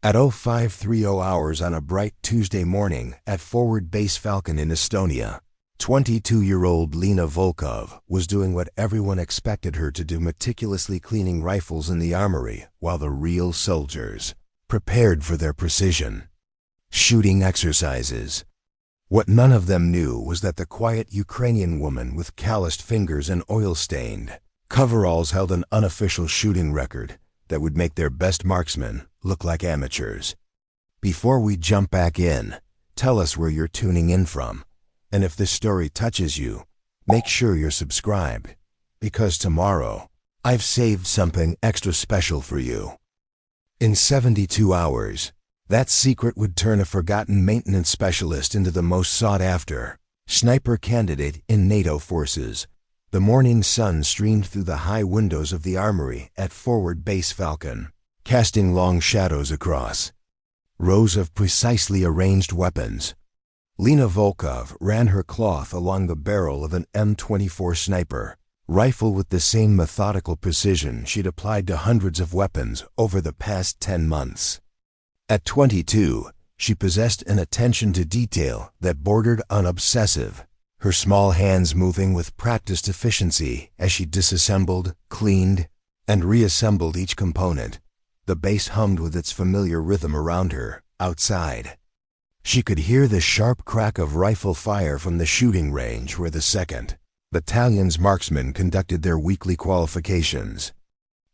At 0530 hours on a bright Tuesday morning at Forward Base Falcon in Estonia, 22-year-old Lena Volkov was doing what everyone expected her to do, meticulously cleaning rifles in the armory while the real soldiers prepared for their precision shooting exercises. What none of them knew was that the quiet Ukrainian woman with calloused fingers and oil-stained coveralls held an unofficial shooting record that would make their best marksmen look like amateurs. Before we jump back in, tell us where you're tuning in from, and if this story touches you, make sure you're subscribed, because tomorrow I've saved something extra special for you. In 72 hours, that secret would turn a forgotten maintenance specialist into the most sought-after sniper candidate in NATO forces. The morning sun streamed through the high windows of the armory at Forward Base Falcon, casting long shadows across rows of precisely arranged weapons. Lena Volkov ran her cloth along the barrel of an M24 sniper rifle with the same methodical precision she'd applied to hundreds of weapons over the past 10 months. At 22, she possessed an attention to detail that bordered on obsessive, her small hands moving with practiced efficiency as she disassembled, cleaned, and reassembled each component. The bass hummed with its familiar rhythm around her, outside. She could hear the sharp crack of rifle fire from the shooting range where the 2nd Battalion's marksmen conducted their weekly qualifications.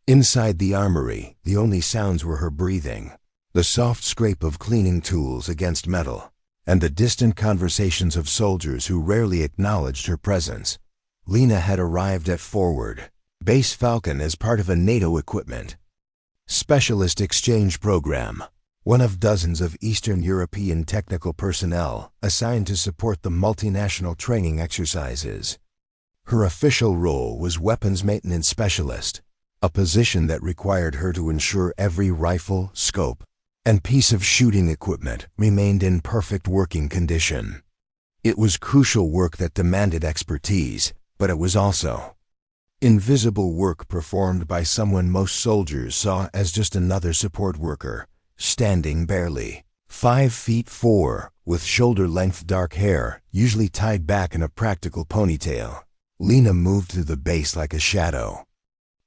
Inside the armory, the only sounds were her breathing, the soft scrape of cleaning tools against metal, and the distant conversations of soldiers who rarely acknowledged her presence. Lena had arrived at Forward Base Falcon as part of a NATO equipment specialist exchange program, one of dozens of Eastern European technical personnel assigned to support the multinational training exercises. Her official role was weapons maintenance specialist, a position that required her to ensure every rifle, scope, and piece of shooting equipment remained in perfect working condition. It was crucial work that demanded expertise, but it was also invisible work performed by someone most soldiers saw as just another support worker, standing barely 5'4", with shoulder-length dark hair, usually tied back in a practical ponytail. Lena moved through the base like a shadow.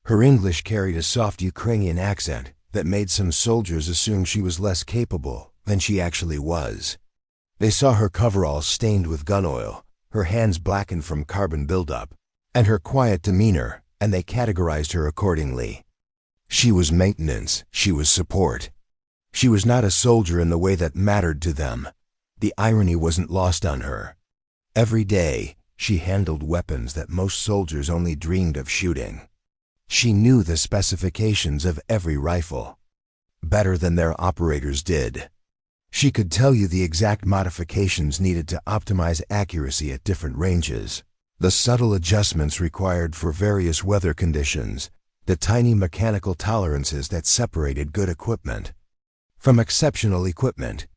Her English carried a soft Ukrainian accent that made some soldiers assume she was less capable than she actually was. They saw her coveralls stained with gun oil, her hands blackened from carbon buildup, and her quiet demeanor, and they categorized her accordingly. She was maintenance, she was support. She was not a soldier in the way that mattered to them. The irony wasn't lost on her. Every day, she handled weapons that most soldiers only dreamed of shooting. She knew the specifications of every rifle better than their operators did. She could tell you the exact modifications needed to optimize accuracy at different ranges, the subtle adjustments required for various weather conditions, the tiny mechanical tolerances that separated good equipment from exceptional equipment.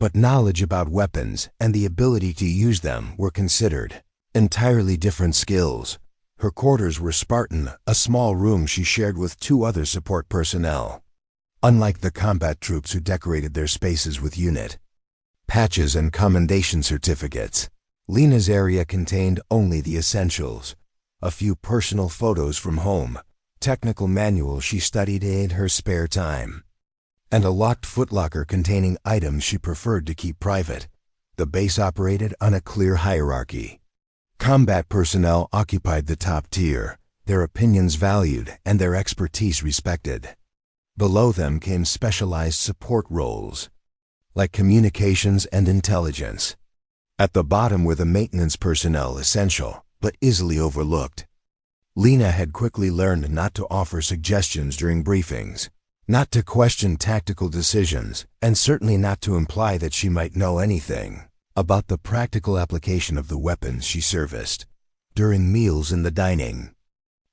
But knowledge about weapons and the ability to use them were considered entirely different skills. Her quarters were Spartan, a small room she shared with 2 other support personnel. Unlike the combat troops who decorated their spaces with unit patches and commendation certificates, Lena's area contained only the essentials: a few personal photos from home, technical manuals she studied in her spare time, and a locked footlocker containing items she preferred to keep private. The base operated on a clear hierarchy. Combat personnel occupied the top tier, their opinions valued and their expertise respected. Below them came specialized support roles, like communications and intelligence. At the bottom were the maintenance personnel, essential, but easily overlooked. Lena had quickly learned not to offer suggestions during briefings, not to question tactical decisions, and certainly not to imply that she might know anything about the practical application of the weapons she serviced. During meals in the dining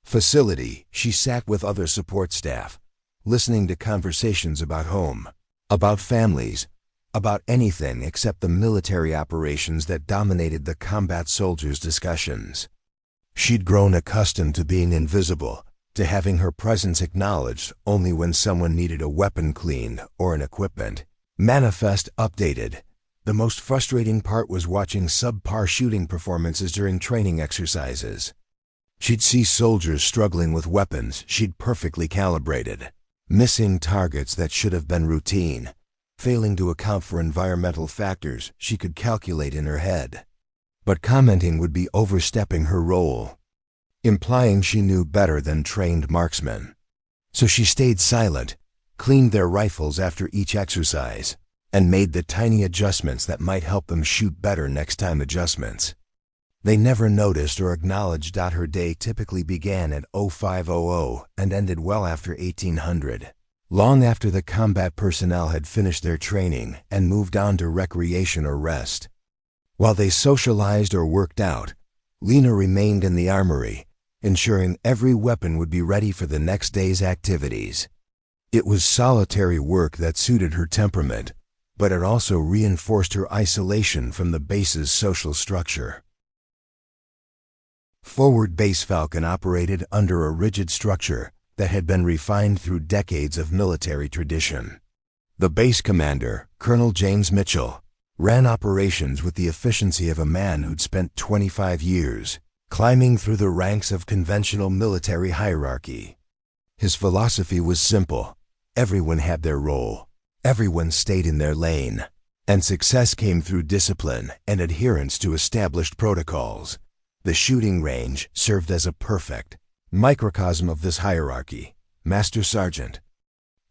facility, she sat with other support staff, listening to conversations about home, about families, about anything except the military operations that dominated the combat soldiers' discussions. She'd grown accustomed to being invisible, to having her presence acknowledged only when someone needed a weapon cleaned or an equipment manifest updated. The most frustrating part was watching subpar shooting performances during training exercises. She'd see soldiers struggling with weapons she'd perfectly calibrated, missing targets that should have been routine, failing to account for environmental factors she could calculate in her head. But commenting would be overstepping her role, implying she knew better than trained marksmen. So she stayed silent, cleaned their rifles after each exercise, and made the tiny adjustments that might help them shoot better next time. Adjustments they never noticed or acknowledged. Her day typically began at 0500 and ended well after 1800, long after the combat personnel had finished their training and moved on to recreation or rest. While they socialized or worked out, Lena remained in the armory, ensuring every weapon would be ready for the next day's activities. It was solitary work that suited her temperament, but it also reinforced her isolation from the base's social structure. Forward Base Falcon operated under a rigid structure that had been refined through decades of military tradition. The base commander, Colonel James Mitchell, ran operations with the efficiency of a man who'd spent 25 years climbing through the ranks of conventional military hierarchy. His philosophy was simple: everyone had their role, everyone stayed in their lane, and success came through discipline and adherence to established protocols. The shooting range served as a perfect microcosm of this hierarchy. Master Sergeant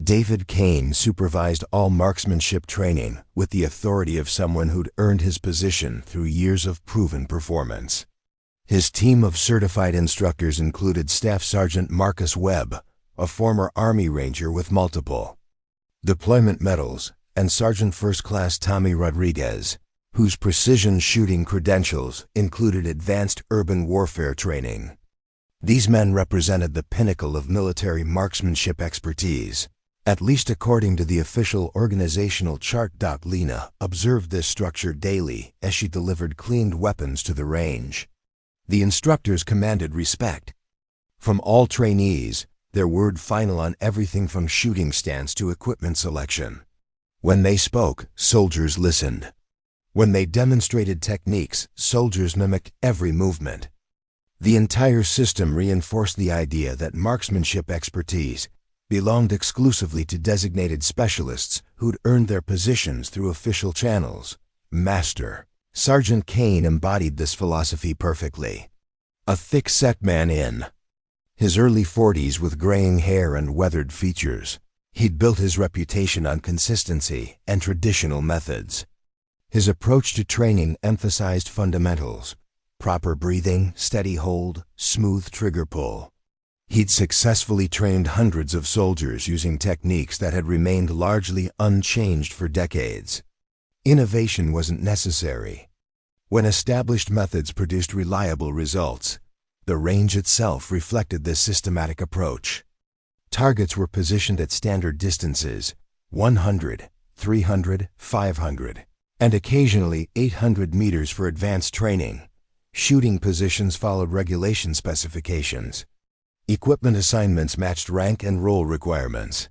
David Kane supervised all marksmanship training with the authority of someone who'd earned his position through years of proven performance. His team of certified instructors included Staff Sergeant Marcus Webb, a former Army Ranger with multiple deployment medals, and Sergeant First Class Tommy Rodriguez, whose precision shooting credentials included advanced urban warfare training. These men represented the pinnacle of military marksmanship expertise, at least according to the official organizational chart. Lena observed this structure daily as she delivered cleaned weapons to the range. The instructors commanded respect from all trainees, their word final on everything from shooting stance to equipment selection. When they spoke, soldiers listened. When they demonstrated techniques, soldiers mimicked every movement. The entire system reinforced the idea that marksmanship expertise belonged exclusively to designated specialists who'd earned their positions through official channels. Master Sergeant Kane embodied this philosophy perfectly. A thick-set man in his early 40s with graying hair and weathered features, he'd built his reputation on consistency and traditional methods. His approach to training emphasized fundamentals: proper breathing, steady hold, smooth trigger pull. He'd successfully trained hundreds of soldiers using techniques that had remained largely unchanged for decades. Innovation wasn't necessary. When established methods produced reliable results, the range itself reflected this systematic approach. Targets were positioned at standard distances: 100, 300, 500, and occasionally 800 meters for advanced training. Shooting positions followed regulation specifications. Equipment assignments matched rank and role requirements.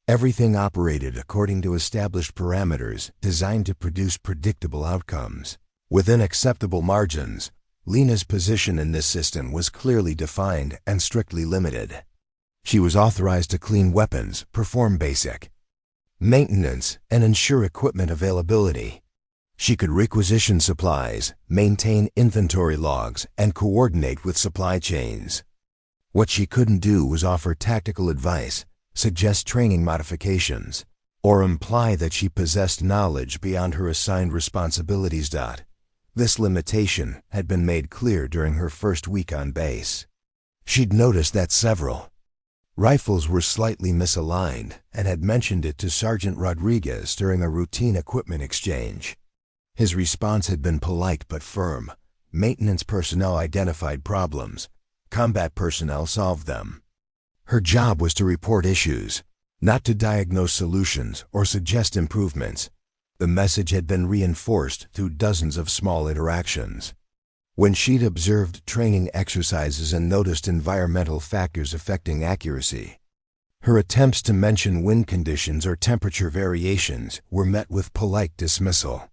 Everything operated according to established parameters designed to produce predictable outcomes. Within acceptable margins, Lena's position in this system was clearly defined and strictly limited. She was authorized to clean weapons, perform basic maintenance, and ensure equipment availability. She could requisition supplies, maintain inventory logs, and coordinate with supply chains. What she couldn't do was offer tactical advice, suggest training modifications, or imply that she possessed knowledge beyond her assigned responsibilities. This limitation had been made clear during her first week on base. She'd noticed that several rifles were slightly misaligned and had mentioned it to Sergeant Rodriguez during a routine equipment exchange. His response had been polite but firm. Maintenance personnel identified problems. Combat personnel solved them. Her job was to report issues, not to diagnose solutions or suggest improvements. The message had been reinforced through dozens of small interactions. When she'd observed training exercises and noticed environmental factors affecting accuracy, her attempts to mention wind conditions or temperature variations were met with polite dismissal.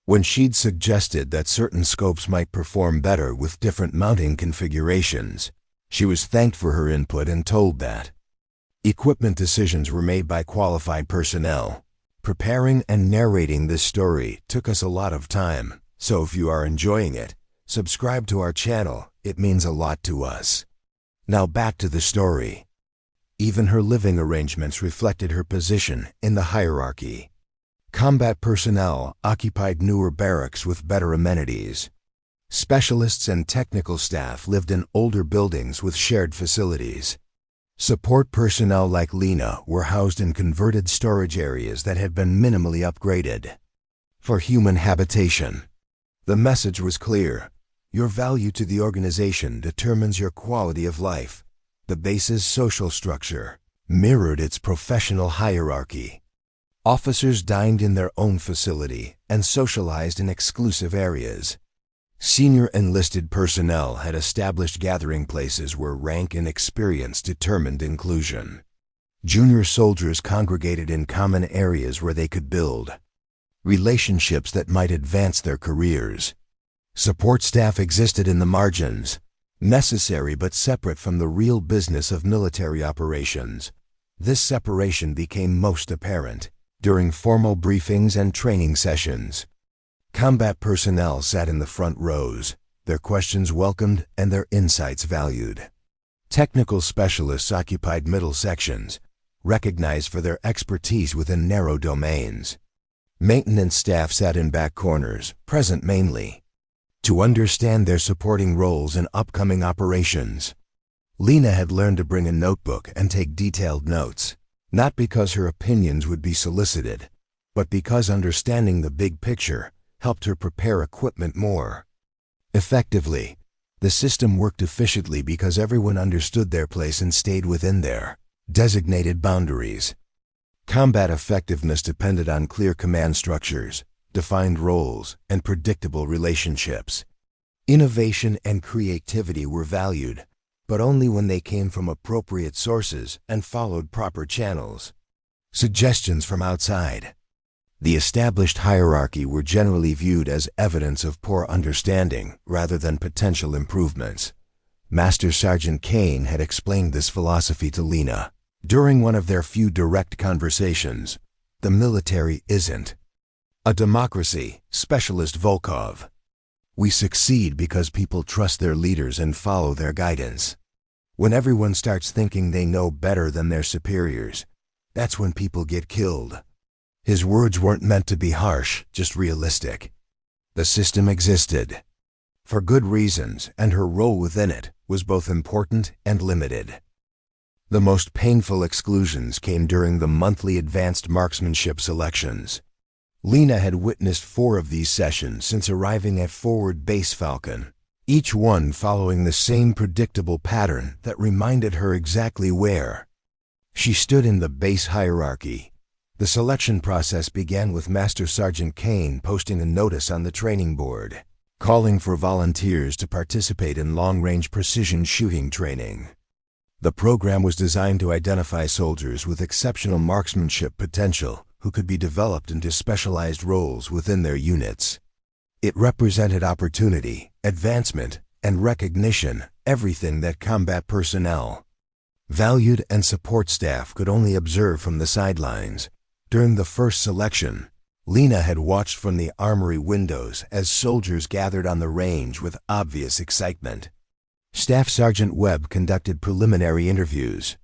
When she'd suggested that certain scopes might perform better with different mounting configurations, she was thanked for her input and told that equipment decisions were made by qualified personnel. Preparing and narrating this story took us a lot of time, so if you are enjoying it, subscribe to our channel, it means a lot to us. Now back to the story. Even her living arrangements reflected her position in the hierarchy. Combat personnel occupied newer barracks with better amenities. Specialists and technical staff lived in older buildings with shared facilities. Support personnel like Lena were housed in converted storage areas that had been minimally upgraded for human habitation. The message was clear. Your value to the organization determines your quality of life. The base's social structure mirrored its professional hierarchy. Officers dined in their own facility and socialized in exclusive areas. Senior enlisted personnel had established gathering places where rank and experience determined inclusion. Junior soldiers congregated in common areas where they could build relationships that might advance their careers. Support staff existed in the margins, necessary but separate from the real business of military operations. This separation became most apparent during formal briefings and training sessions. Combat personnel sat in the front rows, their questions welcomed and their insights valued. Technical specialists occupied middle sections, recognized for their expertise within narrow domains. Maintenance staff sat in back corners, present mainly to understand their supporting roles in upcoming operations. Lena had learned to bring a notebook and take detailed notes, not because her opinions would be solicited, but because understanding the big picture helped her prepare equipment more effectively. The system worked efficiently because everyone understood their place and stayed within their designated boundaries. Combat effectiveness depended on clear command structures, defined roles, and predictable relationships. Innovation and creativity were valued, but only when they came from appropriate sources and followed proper channels. Suggestions from outside the established hierarchy were generally viewed as evidence of poor understanding rather than potential improvements. Master Sergeant Kane had explained this philosophy to Lena during one of their few direct conversations. The military isn't a democracy, Specialist Volkov. We succeed because people trust their leaders and follow their guidance. When everyone starts thinking they know better than their superiors, that's when people get killed. His words weren't meant to be harsh, just realistic. The system existed for good reasons, and her role within it was both important and limited. The most painful exclusions came during the monthly advanced marksmanship selections. Lena had witnessed 4 of these sessions since arriving at Forward Base Falcon, each one following the same predictable pattern that reminded her exactly where she stood in the base hierarchy. The selection process began with Master Sergeant Kane posting a notice on the training board, calling for volunteers to participate in long-range precision shooting training. The program was designed to identify soldiers with exceptional marksmanship potential who could be developed into specialized roles within their units. It represented opportunity, advancement, and recognition, everything that combat personnel valued and support staff could only observe from the sidelines. During the first selection, Lena had watched from the armory windows as soldiers gathered on the range with obvious excitement. Staff Sergeant Webb conducted preliminary interviews,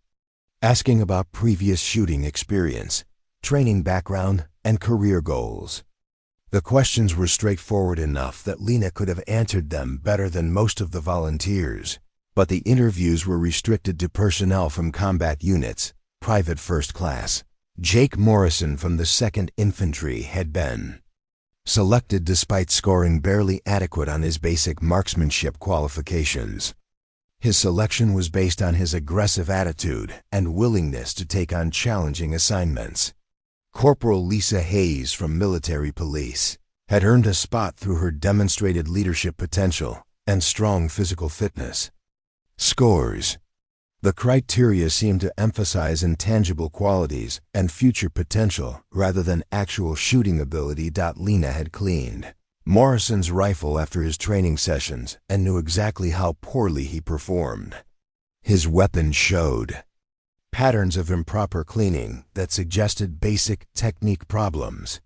asking about previous shooting experience, training background, and career goals. The questions were straightforward enough that Lena could have answered them better than most of the volunteers, but the interviews were restricted to personnel from combat units. Private First Class Jake Morrison from the 2nd Infantry had been selected despite scoring barely adequate on his basic marksmanship qualifications. His selection was based on his aggressive attitude and willingness to take on challenging assignments. Corporal Lisa Hayes from Military Police had earned a spot through her demonstrated leadership potential and strong physical fitness. Scores. The criteria seemed to emphasize intangible qualities and future potential rather than actual shooting ability. Lena had cleaned Morrison's rifle after his training sessions and knew exactly how poorly he performed. His weapon showed patterns of improper cleaning that suggested basic technique problems.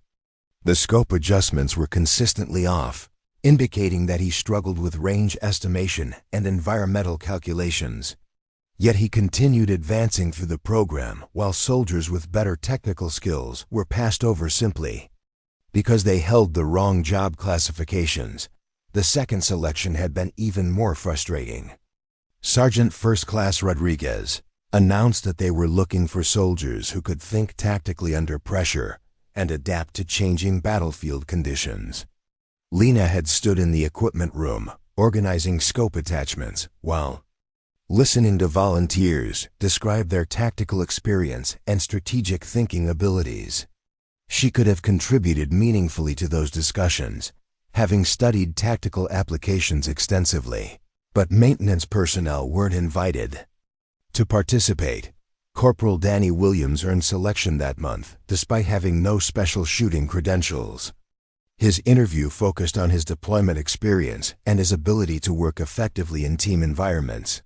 The scope adjustments were consistently off, indicating that he struggled with range estimation and environmental calculations. Yet he continued advancing through the program while soldiers with better technical skills were passed over simply because they held the wrong job classifications. The second selection had been even more frustrating. Sergeant First Class Rodriguez announced that they were looking for soldiers who could think tactically under pressure and adapt to changing battlefield conditions. Lena had stood in the equipment room, organizing scope attachments, while listening to volunteers describe their tactical experience and strategic thinking abilities. She could have contributed meaningfully to those discussions, having studied tactical applications extensively, but maintenance personnel weren't invited to participate. Corporal Danny Williams earned selection that month, despite having no special shooting credentials. His interview focused on his deployment experience and his ability to work effectively in team environments.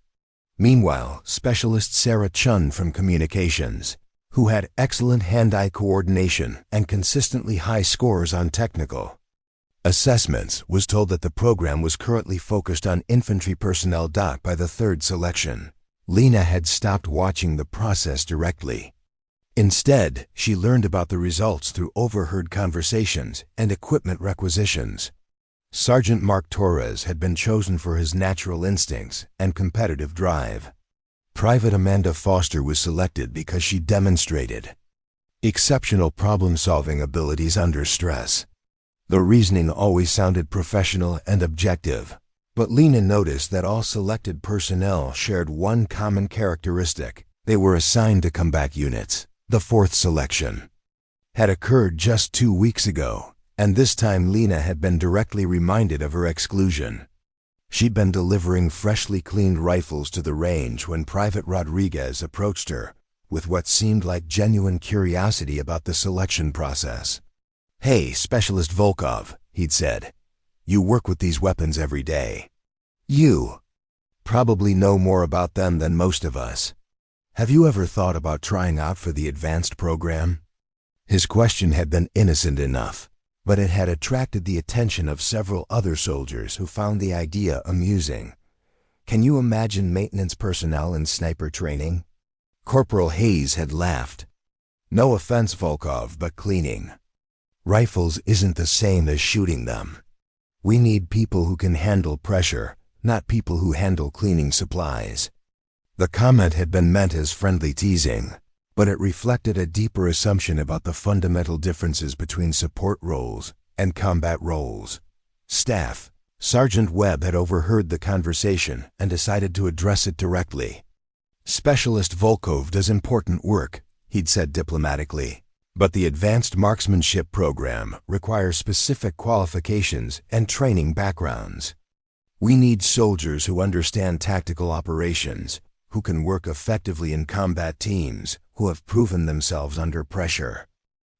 Meanwhile, Specialist Sarah Chun from Communications, who had excellent hand-eye coordination and consistently high scores on technical assessments, was told that the program was currently focused on infantry personnel. By the third selection, Lena had stopped watching the process directly. Instead, she learned about the results through overheard conversations and equipment requisitions. Sergeant Mark Torres had been chosen for his natural instincts and competitive drive. Private Amanda Foster was selected because she demonstrated exceptional problem-solving abilities under stress. The reasoning always sounded professional and objective, but Lena noticed that all selected personnel shared one common characteristic: they were assigned to combat units. The fourth selection had occurred just 2 weeks ago, and this time Lena had been directly reminded of her exclusion. She'd been delivering freshly cleaned rifles to the range when Private Rodriguez approached her with what seemed like genuine curiosity about the selection process. "Hey, Specialist Volkov," he'd said. "You work with these weapons every day. You probably know more about them than most of us. Have you ever thought about trying out for the advanced program?" His question had been innocent enough, but it had attracted the attention of several other soldiers who found the idea amusing. Can you imagine maintenance personnel in sniper training? Corporal Hayes had laughed. "No offense, Volkov, but cleaning rifles isn't the same as shooting them. We need people who can handle pressure, not people who handle cleaning supplies." The comment had been meant as friendly teasing, but it reflected a deeper assumption about the fundamental differences between support roles and combat roles. Staff Sergeant Webb had overheard the conversation and decided to address it directly. "Specialist Volkov does important work," he'd said diplomatically, "but the advanced marksmanship program requires specific qualifications and training backgrounds. We need soldiers who understand tactical operations, who can work effectively in combat teams, who have proven themselves under pressure.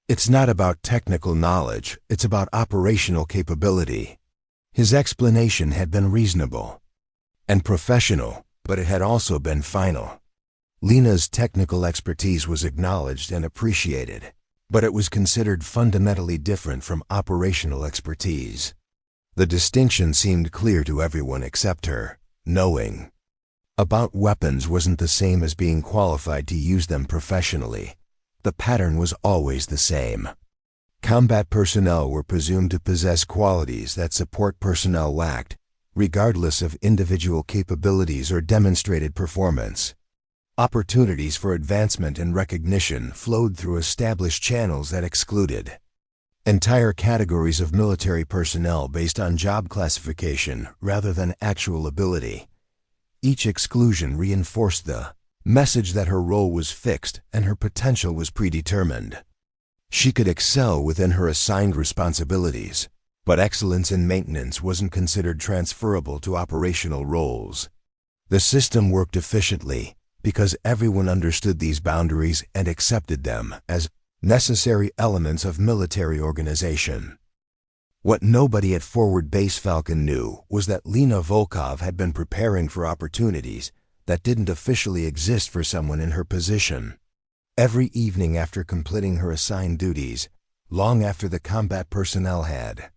It's not about technical knowledge, it's about operational capability." His explanation had been reasonable and professional, but it had also been final. Lena's technical expertise was acknowledged and appreciated, but it was considered fundamentally different from operational expertise. The distinction seemed clear to everyone except her. Knowing about weapons wasn't the same as being qualified to use them professionally. The pattern was always the same. Combat personnel were presumed to possess qualities that support personnel lacked, regardless of individual capabilities or demonstrated performance. Opportunities for advancement and recognition flowed through established channels that excluded entire categories of military personnel based on job classification rather than actual ability. Each exclusion reinforced the message that her role was fixed and her potential was predetermined. She could excel within her assigned responsibilities, But excellence in maintenance wasn't considered transferable to operational roles. The system worked efficiently because everyone understood these boundaries and accepted them as necessary elements of military organization. What nobody at Forward Base Falcon knew was that Lena Volkov had been preparing for opportunities that didn't officially exist for someone in her position. Every evening after completing her assigned duties, long after the combat personnel had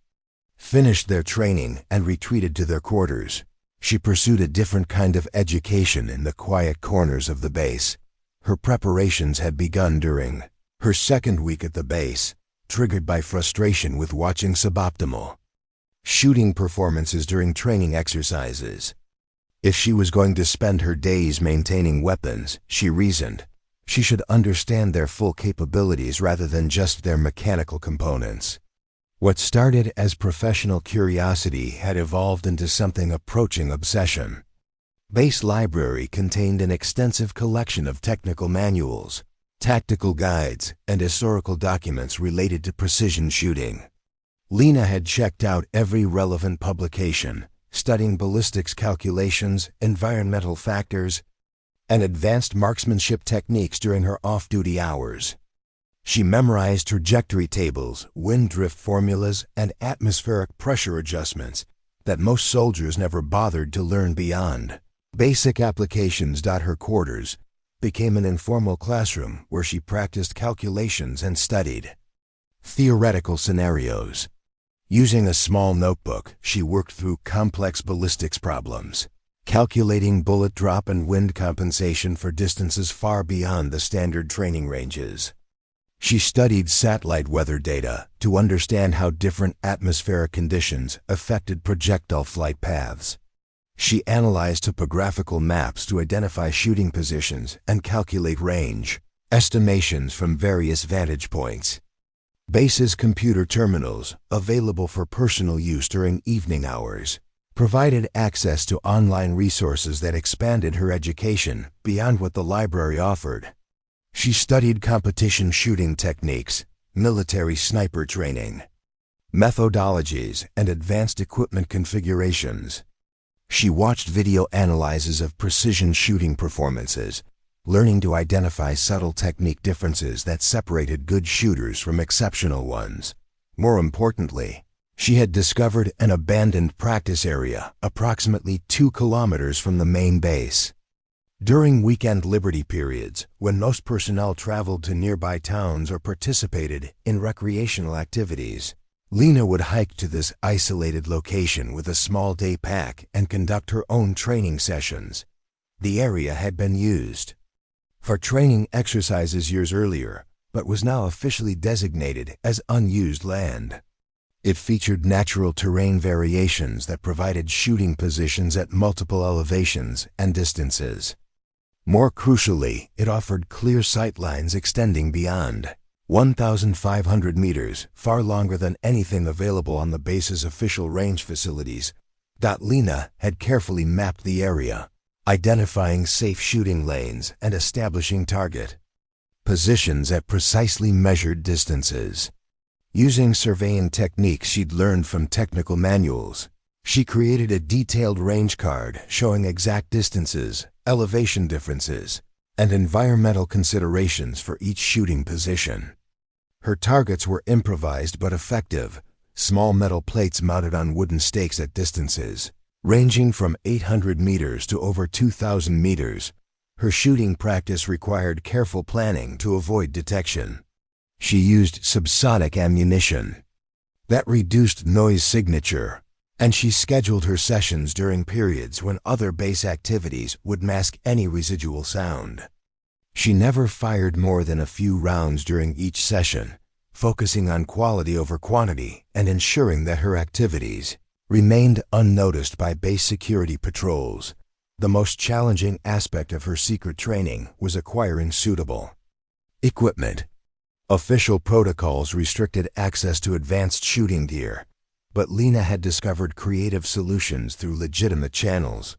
finished their training and retreated to their quarters, she pursued a different kind of education in the quiet corners of the base. Her preparations had begun during her second week at the base, triggered by frustration with watching suboptimal shooting performances during training exercises. If she was going to spend her days maintaining weapons, she reasoned, she should understand their full capabilities rather than just their mechanical components. What started as professional curiosity had evolved into something approaching obsession. Base Library contained an extensive collection of technical manuals, tactical guides, and historical documents related to precision shooting. Lena had checked out every relevant publication, studying ballistics calculations, environmental factors, and advanced marksmanship techniques during her off-duty hours. She memorized trajectory tables, wind drift formulas, and atmospheric pressure adjustments that most soldiers never bothered to learn beyond basic applications. Her quarters became an informal classroom where she practiced calculations and studied theoretical scenarios. Using a small notebook, she worked through complex ballistics problems, calculating bullet drop and wind compensation for distances far beyond the standard training ranges. She studied satellite weather data to understand how different atmospheric conditions affected projectile flight paths. She analyzed topographical maps to identify shooting positions and calculate range estimations from various vantage points. Base's computer terminals, available for personal use during evening hours, provided access to online resources that expanded her education beyond what the library offered. She studied competition shooting techniques, military sniper training, methodologies, and advanced equipment configurations. She watched video analyses of precision shooting performances, learning to identify subtle technique differences that separated good shooters from exceptional ones. More importantly, she had discovered an abandoned practice area approximately 2 kilometers from the main base. During weekend liberty periods, when most personnel traveled to nearby towns or participated in recreational activities, Lena would hike to this isolated location with a small day pack and conduct her own training sessions. The area had been used for training exercises years earlier, but was now officially designated as unused land. It featured natural terrain variations that provided shooting positions at multiple elevations and distances. More crucially, it offered clear sight lines extending beyond 1,500 meters, far longer than anything available on the base's official range facilities. Lena had carefully mapped the area, identifying safe shooting lanes and establishing target positions at precisely measured distances. Using surveying techniques she'd learned from technical manuals, she created a detailed range card showing exact distances, elevation differences, and environmental considerations for each shooting position. Her targets were improvised but effective, small metal plates mounted on wooden stakes at distances ranging from 800 meters to over 2,000 meters. Her shooting practice required careful planning to avoid detection. She used subsonic ammunition that reduced noise signature, and she scheduled her sessions during periods when other base activities would mask any residual sound. She never fired more than a few rounds during each session, focusing on quality over quantity and ensuring that her activities remained unnoticed by base security patrols. The most challenging aspect of her secret training was acquiring suitable equipment. Official protocols restricted access to advanced shooting gear, but Lena had discovered creative solutions through legitimate channels.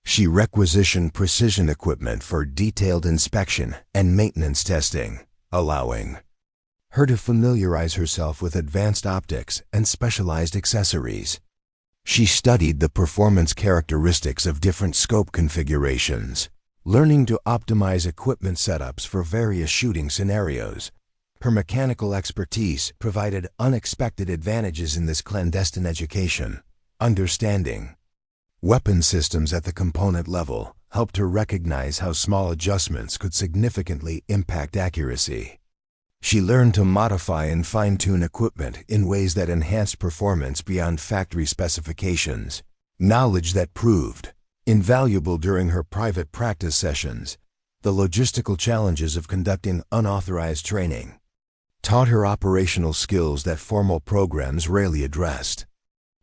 She requisitioned precision equipment for detailed inspection and maintenance testing, allowing her to familiarize herself with advanced optics and specialized accessories. She studied the performance characteristics of different scope configurations, learning to optimize equipment setups for various shooting scenarios. Her mechanical expertise provided unexpected advantages in this clandestine education. Understanding weapon systems at the component level helped her recognize how small adjustments could significantly impact accuracy. She learned to modify and fine-tune equipment in ways that enhanced performance beyond factory specifications, knowledge that proved invaluable during her private practice sessions. The logistical challenges of conducting unauthorized training taught her operational skills that formal programs rarely addressed.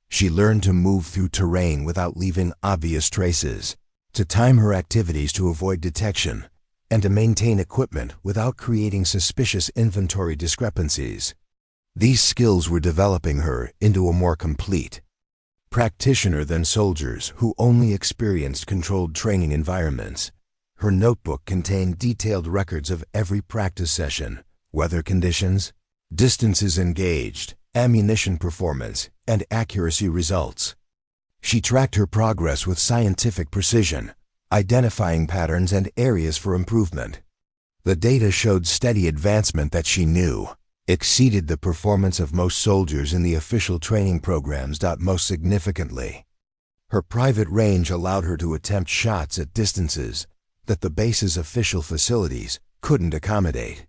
She learned to move through terrain without leaving obvious traces, to time her activities to avoid detection, and to maintain equipment without creating suspicious inventory discrepancies. These skills were developing her into a more complete practitioner than soldiers who only experienced controlled training environments. Her notebook contained detailed records of every practice session, weather conditions, distances engaged, ammunition performance, and accuracy results. She tracked her progress with scientific precision, identifying patterns and areas for improvement. The data showed steady advancement that she knew exceeded the performance of most soldiers in the official training programs. Most significantly, her private range allowed her to attempt shots at distances that the base's official facilities couldn't accommodate.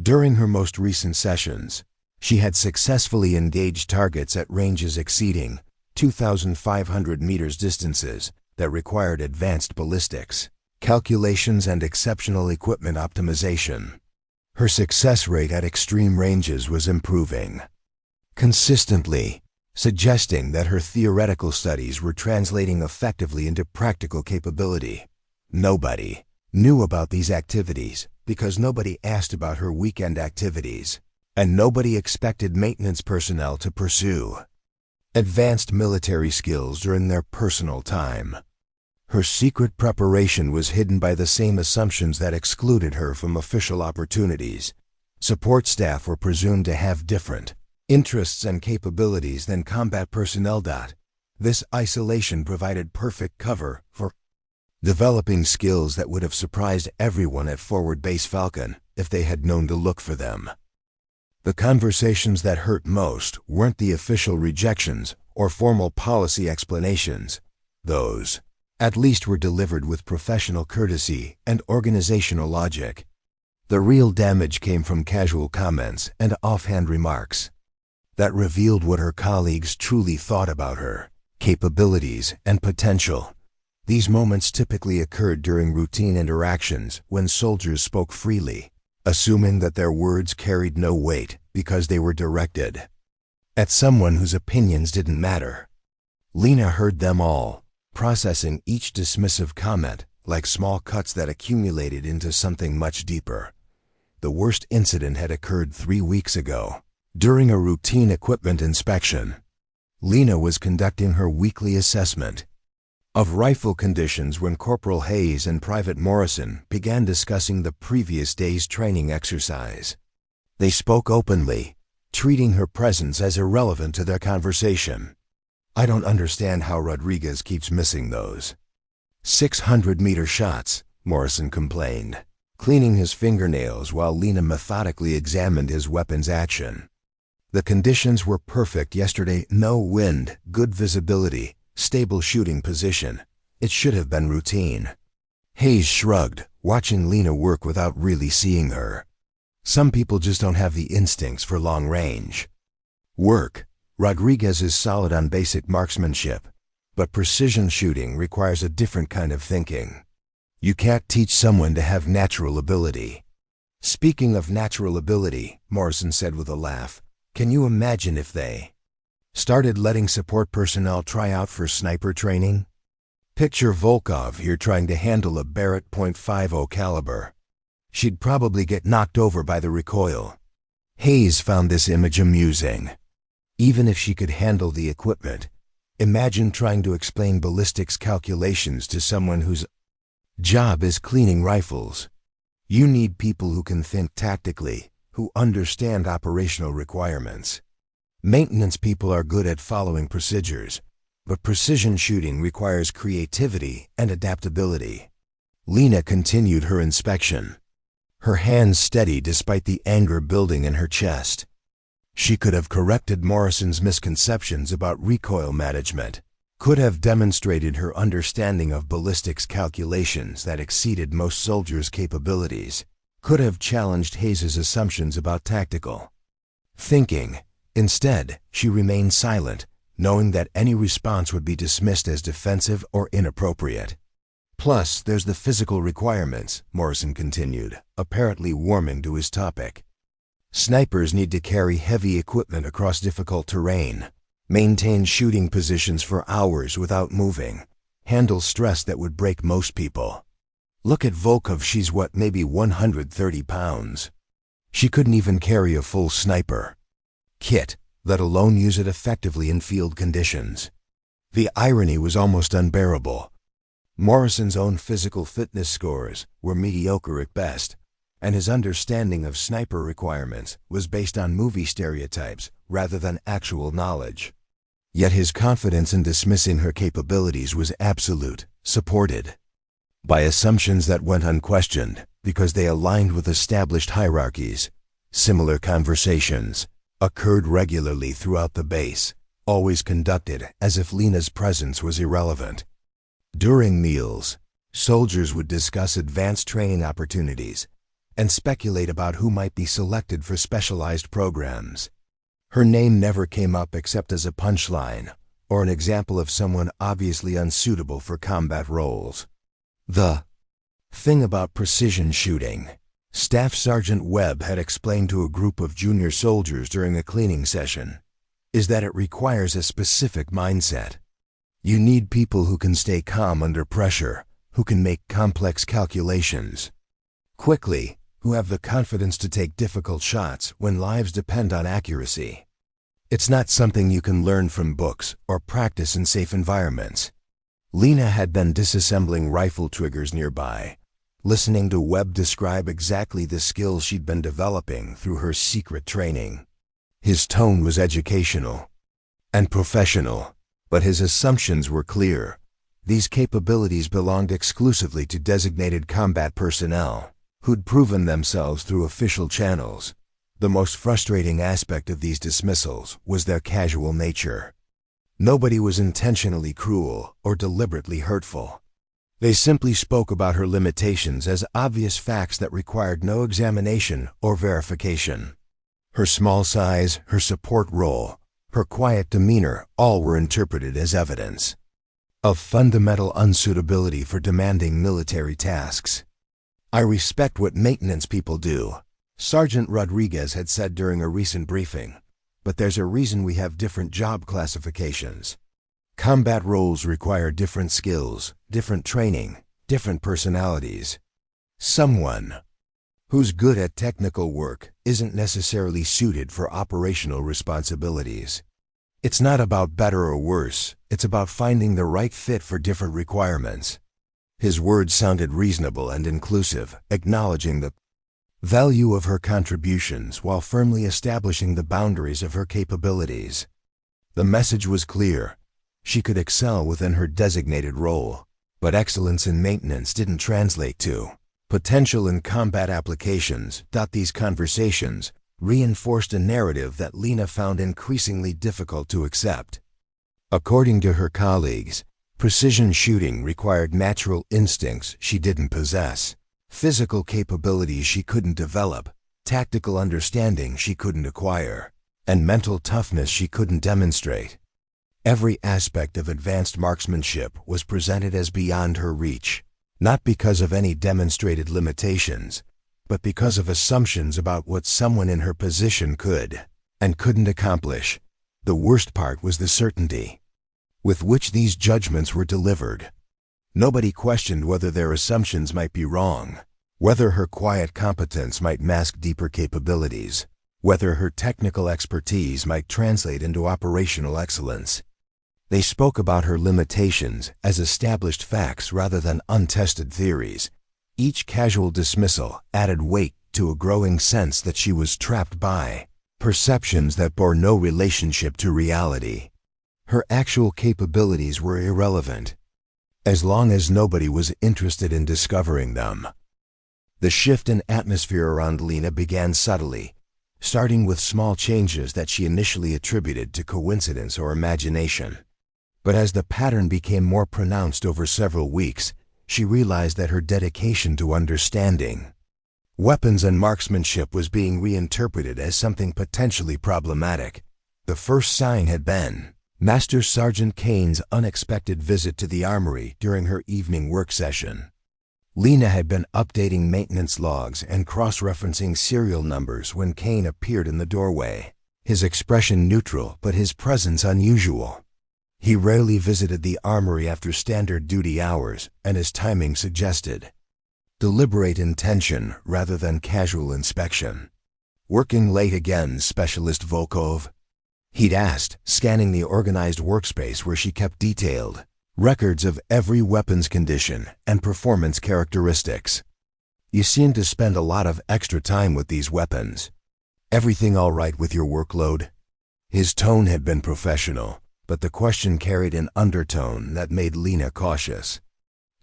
During her most recent sessions, she had successfully engaged targets at ranges exceeding 2,500 meters distances that required advanced ballistics calculations and exceptional equipment optimization. Her success rate at extreme ranges was improving consistently, suggesting that her theoretical studies were translating effectively into practical capability. Nobody knew about these activities because nobody asked about her weekend activities, and nobody expected maintenance personnel to pursue advanced military skills during their personal time. Her secret preparation was hidden by the same assumptions that excluded her from official opportunities. Support staff were presumed to have different interests and capabilities than combat personnel. This isolation provided perfect cover for developing skills that would have surprised everyone at Forward Base Falcon if they had known to look for them. The conversations that hurt most weren't the official rejections or formal policy explanations. Those, at least, were delivered with professional courtesy and organizational logic. The real damage came from casual comments and offhand remarks that revealed what her colleagues truly thought about her capabilities and potential. These moments typically occurred during routine interactions when soldiers spoke freely, assuming that their words carried no weight because they were directed at someone whose opinions didn't matter. Lena heard them all, processing each dismissive comment like small cuts that accumulated into something much deeper. The worst incident had occurred 3 weeks ago. During a routine equipment inspection, Lena was conducting her weekly assessment of rifle conditions when Corporal Hayes and Private Morrison began discussing the previous day's training exercise. They spoke openly, treating her presence as irrelevant to their conversation. "I don't understand how Rodriguez keeps missing those 600-meter shots," Morrison complained, cleaning his fingernails while Lena methodically examined his weapon's action. The conditions were perfect yesterday: no wind, good visibility, stable shooting position. It should have been routine. Hayes shrugged, watching Lena work without really seeing her. Some people just don't have the instincts for long-range work. Rodriguez is solid on basic marksmanship, but precision shooting requires a different kind of thinking. You can't teach someone to have natural ability. "Speaking of natural ability," Morrison said with a laugh, "can you imagine if they started letting support personnel try out for sniper training? Picture Volkov here trying to handle a Barrett .50 caliber. She'd probably get knocked over by the recoil." Hayes found this image amusing. Even if she could handle the equipment, imagine trying to explain ballistics calculations to someone whose job is cleaning rifles. You need people who can think tactically, who understand operational requirements. Maintenance people are good at following procedures, but precision shooting requires creativity and adaptability. Lena continued her inspection, her hands steady despite the anger building in her chest. She could have corrected Morrison's misconceptions about recoil management, could have demonstrated her understanding of ballistics calculations that exceeded most soldiers' capabilities, could have challenged Hayes's assumptions about tactical thinking. Instead, she remained silent, knowing that any response would be dismissed as defensive or inappropriate. Plus, there's the physical requirements, Morrison continued, apparently warming to his topic. Snipers need to carry heavy equipment across difficult terrain, maintain shooting positions for hours without moving, handle stress that would break most people. Look at Volkov, she's maybe 130 pounds. She couldn't even carry a full sniper kit, let alone use it effectively in field conditions. The irony was almost unbearable. Morrison's own physical fitness scores were mediocre at best, and his understanding of sniper requirements was based on movie stereotypes rather than actual knowledge. Yet his confidence in dismissing her capabilities was absolute, supported by assumptions that went unquestioned because they aligned with established hierarchies. Similar conversations occurred regularly throughout the base, always conducted as if Lena's presence was irrelevant. During meals, soldiers would discuss advanced training opportunities and speculate about who might be selected for specialized programs. Her name never came up except as a punchline or an example of someone obviously unsuitable for combat roles. The thing about precision shooting, Staff Sergeant Webb had explained to a group of junior soldiers during a cleaning session, is that it requires a specific mindset. You need people who can stay calm under pressure, who can make complex calculations quickly, who have the confidence to take difficult shots when lives depend on accuracy. It's not something you can learn from books or practice in safe environments. Lena had been disassembling rifle triggers nearby, listening to Webb describe exactly the skills she'd been developing through her secret training. His tone was educational and professional, but his assumptions were clear. These capabilities belonged exclusively to designated combat personnel who'd proven themselves through official channels. The most frustrating aspect of these dismissals was their casual nature. Nobody was intentionally cruel or deliberately hurtful. They simply spoke about her limitations as obvious facts that required no examination or verification. Her small size, her support role, her quiet demeanor, all were interpreted as evidence of fundamental unsuitability for demanding military tasks. "I respect what maintenance people do," Sergeant Rodriguez had said during a recent briefing, "but there's a reason we have different job classifications. Combat roles require different skills, different training, different personalities. Someone who's good at technical work isn't necessarily suited for operational responsibilities. It's not about better or worse, it's about finding the right fit for different requirements." His words sounded reasonable and inclusive, acknowledging the value of her contributions while firmly establishing the boundaries of her capabilities. The message was clear. She could excel within her designated role, but excellence in maintenance didn't translate to potential in combat applications. These conversations reinforced a narrative that Lena found increasingly difficult to accept. According to her colleagues, precision shooting required natural instincts she didn't possess, physical capabilities she couldn't develop, tactical understanding she couldn't acquire, and mental toughness she couldn't demonstrate. Every aspect of advanced marksmanship was presented as beyond her reach, not because of any demonstrated limitations, but because of assumptions about what someone in her position could and couldn't accomplish. The worst part was the certainty with which these judgments were delivered. Nobody questioned whether their assumptions might be wrong, whether her quiet competence might mask deeper capabilities, whether her technical expertise might translate into operational excellence. They spoke about her limitations as established facts rather than untested theories. Each casual dismissal added weight to a growing sense that she was trapped by perceptions that bore no relationship to reality. Her actual capabilities were irrelevant, as long as nobody was interested in discovering them. The shift in atmosphere around Lena began subtly, starting with small changes that she initially attributed to coincidence or imagination. But as the pattern became more pronounced over several weeks, she realized that her dedication to understanding weapons and marksmanship was being reinterpreted as something potentially problematic. The first sign had been Master Sergeant Kane's unexpected visit to the armory during her evening work session. Lena had been updating maintenance logs and cross-referencing serial numbers when Kane appeared in the doorway, his expression neutral but his presence unusual. He rarely visited the armory after standard duty hours, and his timing suggested deliberate intention rather than casual inspection. "Working late again, Specialist Volkov?" he'd asked, scanning the organized workspace where she kept detailed records of every weapon's condition and performance characteristics. "You seem to spend a lot of extra time with these weapons. Everything all right with your workload?" His tone had been professional, but the question carried an undertone that made Lena cautious.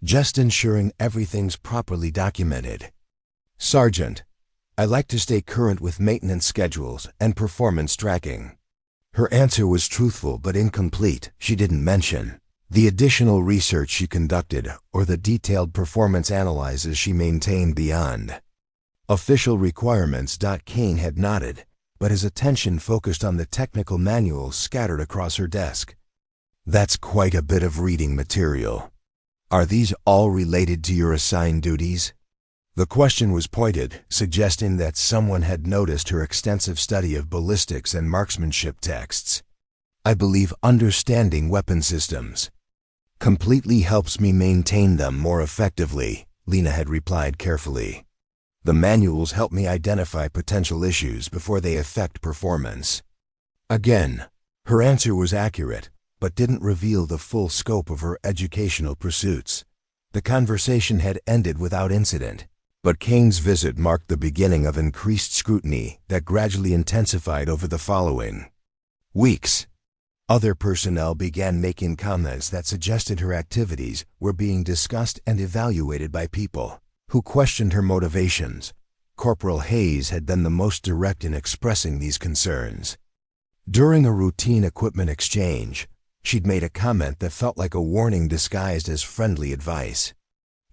"Just ensuring everything's properly documented, Sergeant. I like to stay current with maintenance schedules and performance tracking." Her answer was truthful but incomplete. She didn't mention the additional research she conducted or the detailed performance analyses she maintained beyond official requirements. Kane had nodded, but his attention focused on the technical manuals scattered across her desk. "That's quite a bit of reading material. Are these all related to your assigned duties?" The question was pointed, suggesting that someone had noticed her extensive study of ballistics and marksmanship texts. "I believe understanding weapon systems completely helps me maintain them more effectively," Lena had replied carefully. "The manuals help me identify potential issues before they affect performance." Again, her answer was accurate, but didn't reveal the full scope of her educational pursuits. The conversation had ended without incident, but Kane's visit marked the beginning of increased scrutiny that gradually intensified over the following weeks. Other personnel began making comments that suggested her activities were being discussed and evaluated by people who questioned her motivations. Corporal Hayes had been the most direct in expressing these concerns. During a routine equipment exchange, she'd made a comment that felt like a warning disguised as friendly advice.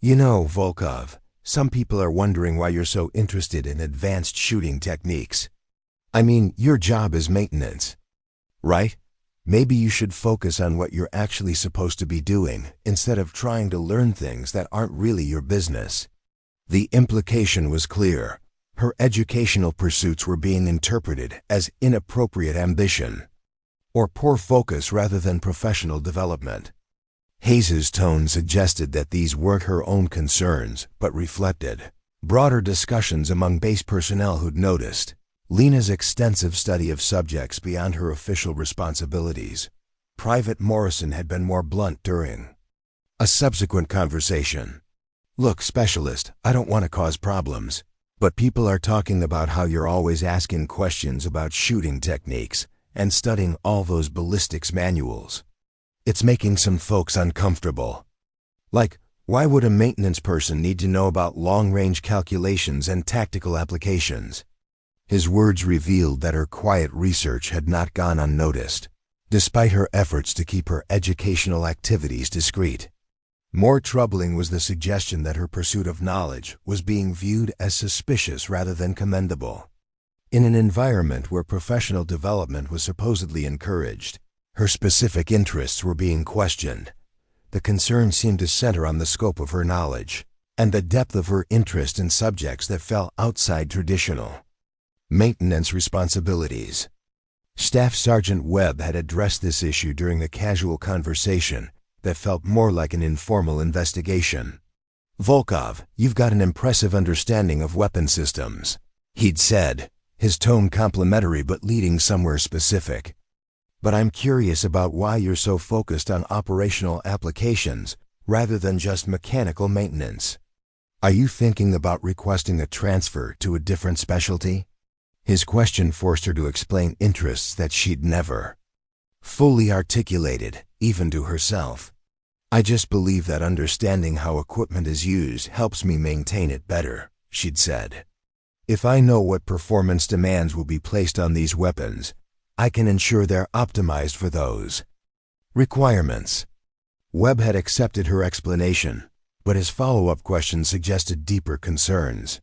"You know, Volkov, some people are wondering why you're so interested in advanced shooting techniques. I mean, your job is maintenance, right? Maybe you should focus on what you're actually supposed to be doing instead of trying to learn things that aren't really your business." The implication was clear. Her educational pursuits were being interpreted as inappropriate ambition or poor focus rather than professional development. Hayes's tone suggested that these weren't her own concerns, but reflected broader discussions among base personnel who'd noticed Lena's extensive study of subjects beyond her official responsibilities. Private Morrison had been more blunt during a subsequent conversation. "Look, Specialist, I don't want to cause problems, but people are talking about how you're always asking questions about shooting techniques and studying all those ballistics manuals. It's making some folks uncomfortable. Like, why would a maintenance person need to know about long-range calculations and tactical applications?" His words revealed that her quiet research had not gone unnoticed, despite her efforts to keep her educational activities discreet. More troubling was the suggestion that her pursuit of knowledge was being viewed as suspicious rather than commendable. In an environment where professional development was supposedly encouraged, her specific interests were being questioned. The concern seemed to center on the scope of her knowledge and the depth of her interest in subjects that fell outside traditional maintenance responsibilities. Staff Sergeant Webb had addressed this issue during a casual conversation that felt more like an informal investigation. "Volkov, you've got an impressive understanding of weapon systems," he'd said, his tone complimentary but leading somewhere specific. "But I'm curious about why you're so focused on operational applications rather than just mechanical maintenance. Are you thinking about requesting a transfer to a different specialty? His question forced her to explain interests that she'd never fully articulated, even to herself. I just believe that understanding how equipment is used helps me maintain it better, she'd said. If I know what performance demands will be placed on these weapons, I can ensure they're optimized for those requirements. Webb had accepted her explanation, but his follow-up question suggested deeper concerns.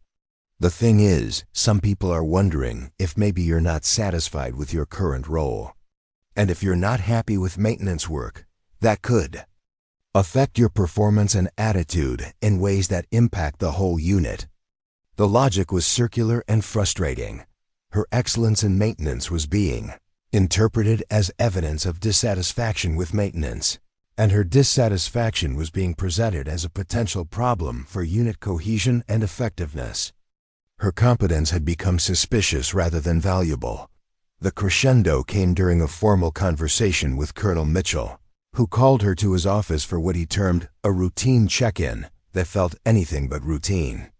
The thing is, some people are wondering if maybe you're not satisfied with your current role. And if you're not happy with maintenance work, that could affect your performance and attitude in ways that impact the whole unit. The logic was circular and frustrating. Her excellence in maintenance was being interpreted as evidence of dissatisfaction with maintenance, and her dissatisfaction was being presented as a potential problem for unit cohesion and effectiveness. Her competence had become suspicious rather than valuable. The crescendo came during a formal conversation with Colonel Mitchell, who called her to his office for what he termed a routine check-in that felt anything but routine.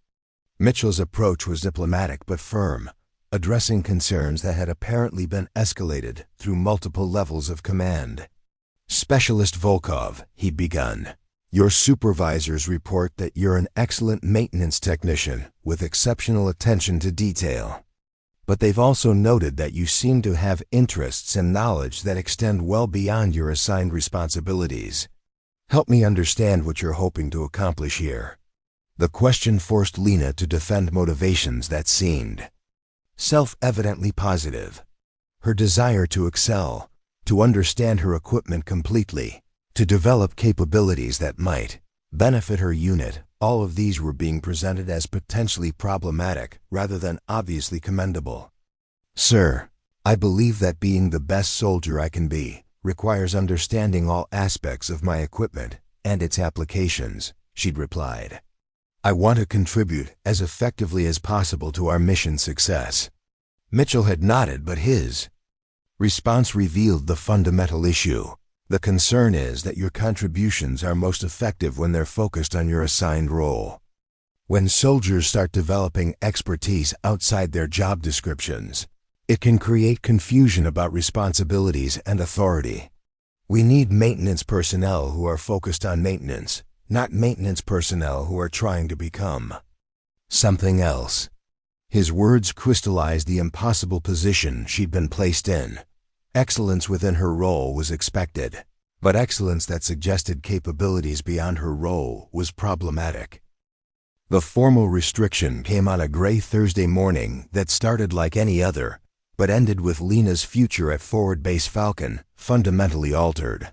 Mitchell's approach was diplomatic but firm, addressing concerns that had apparently been escalated through multiple levels of command. "Specialist Volkov," he'd begun, "your supervisors report that you're an excellent maintenance technician with exceptional attention to detail. But they've also noted that you seem to have interests and knowledge that extend well beyond your assigned responsibilities. Help me understand what you're hoping to accomplish here." The question forced Lena to defend motivations that seemed self-evidently positive. Her desire to excel, to understand her equipment completely, to develop capabilities that might benefit her unit, all of these were being presented as potentially problematic rather than obviously commendable. "Sir, I believe that being the best soldier I can be requires understanding all aspects of my equipment and its applications," she'd replied. "I want to contribute as effectively as possible to our mission success." Mitchell had nodded, but his response revealed the fundamental issue. The concern is that your contributions are most effective when they're focused on your assigned role. When soldiers start developing expertise outside their job descriptions, it can create confusion about responsibilities and authority. We need maintenance personnel who are focused on maintenance, not maintenance personnel who are trying to become something else. His words crystallized the impossible position she'd been placed in. Excellence within her role was expected, but excellence that suggested capabilities beyond her role was problematic. The formal restriction came on a gray Thursday morning that started like any other, but ended with Lena's future at Forward Base Falcon fundamentally altered.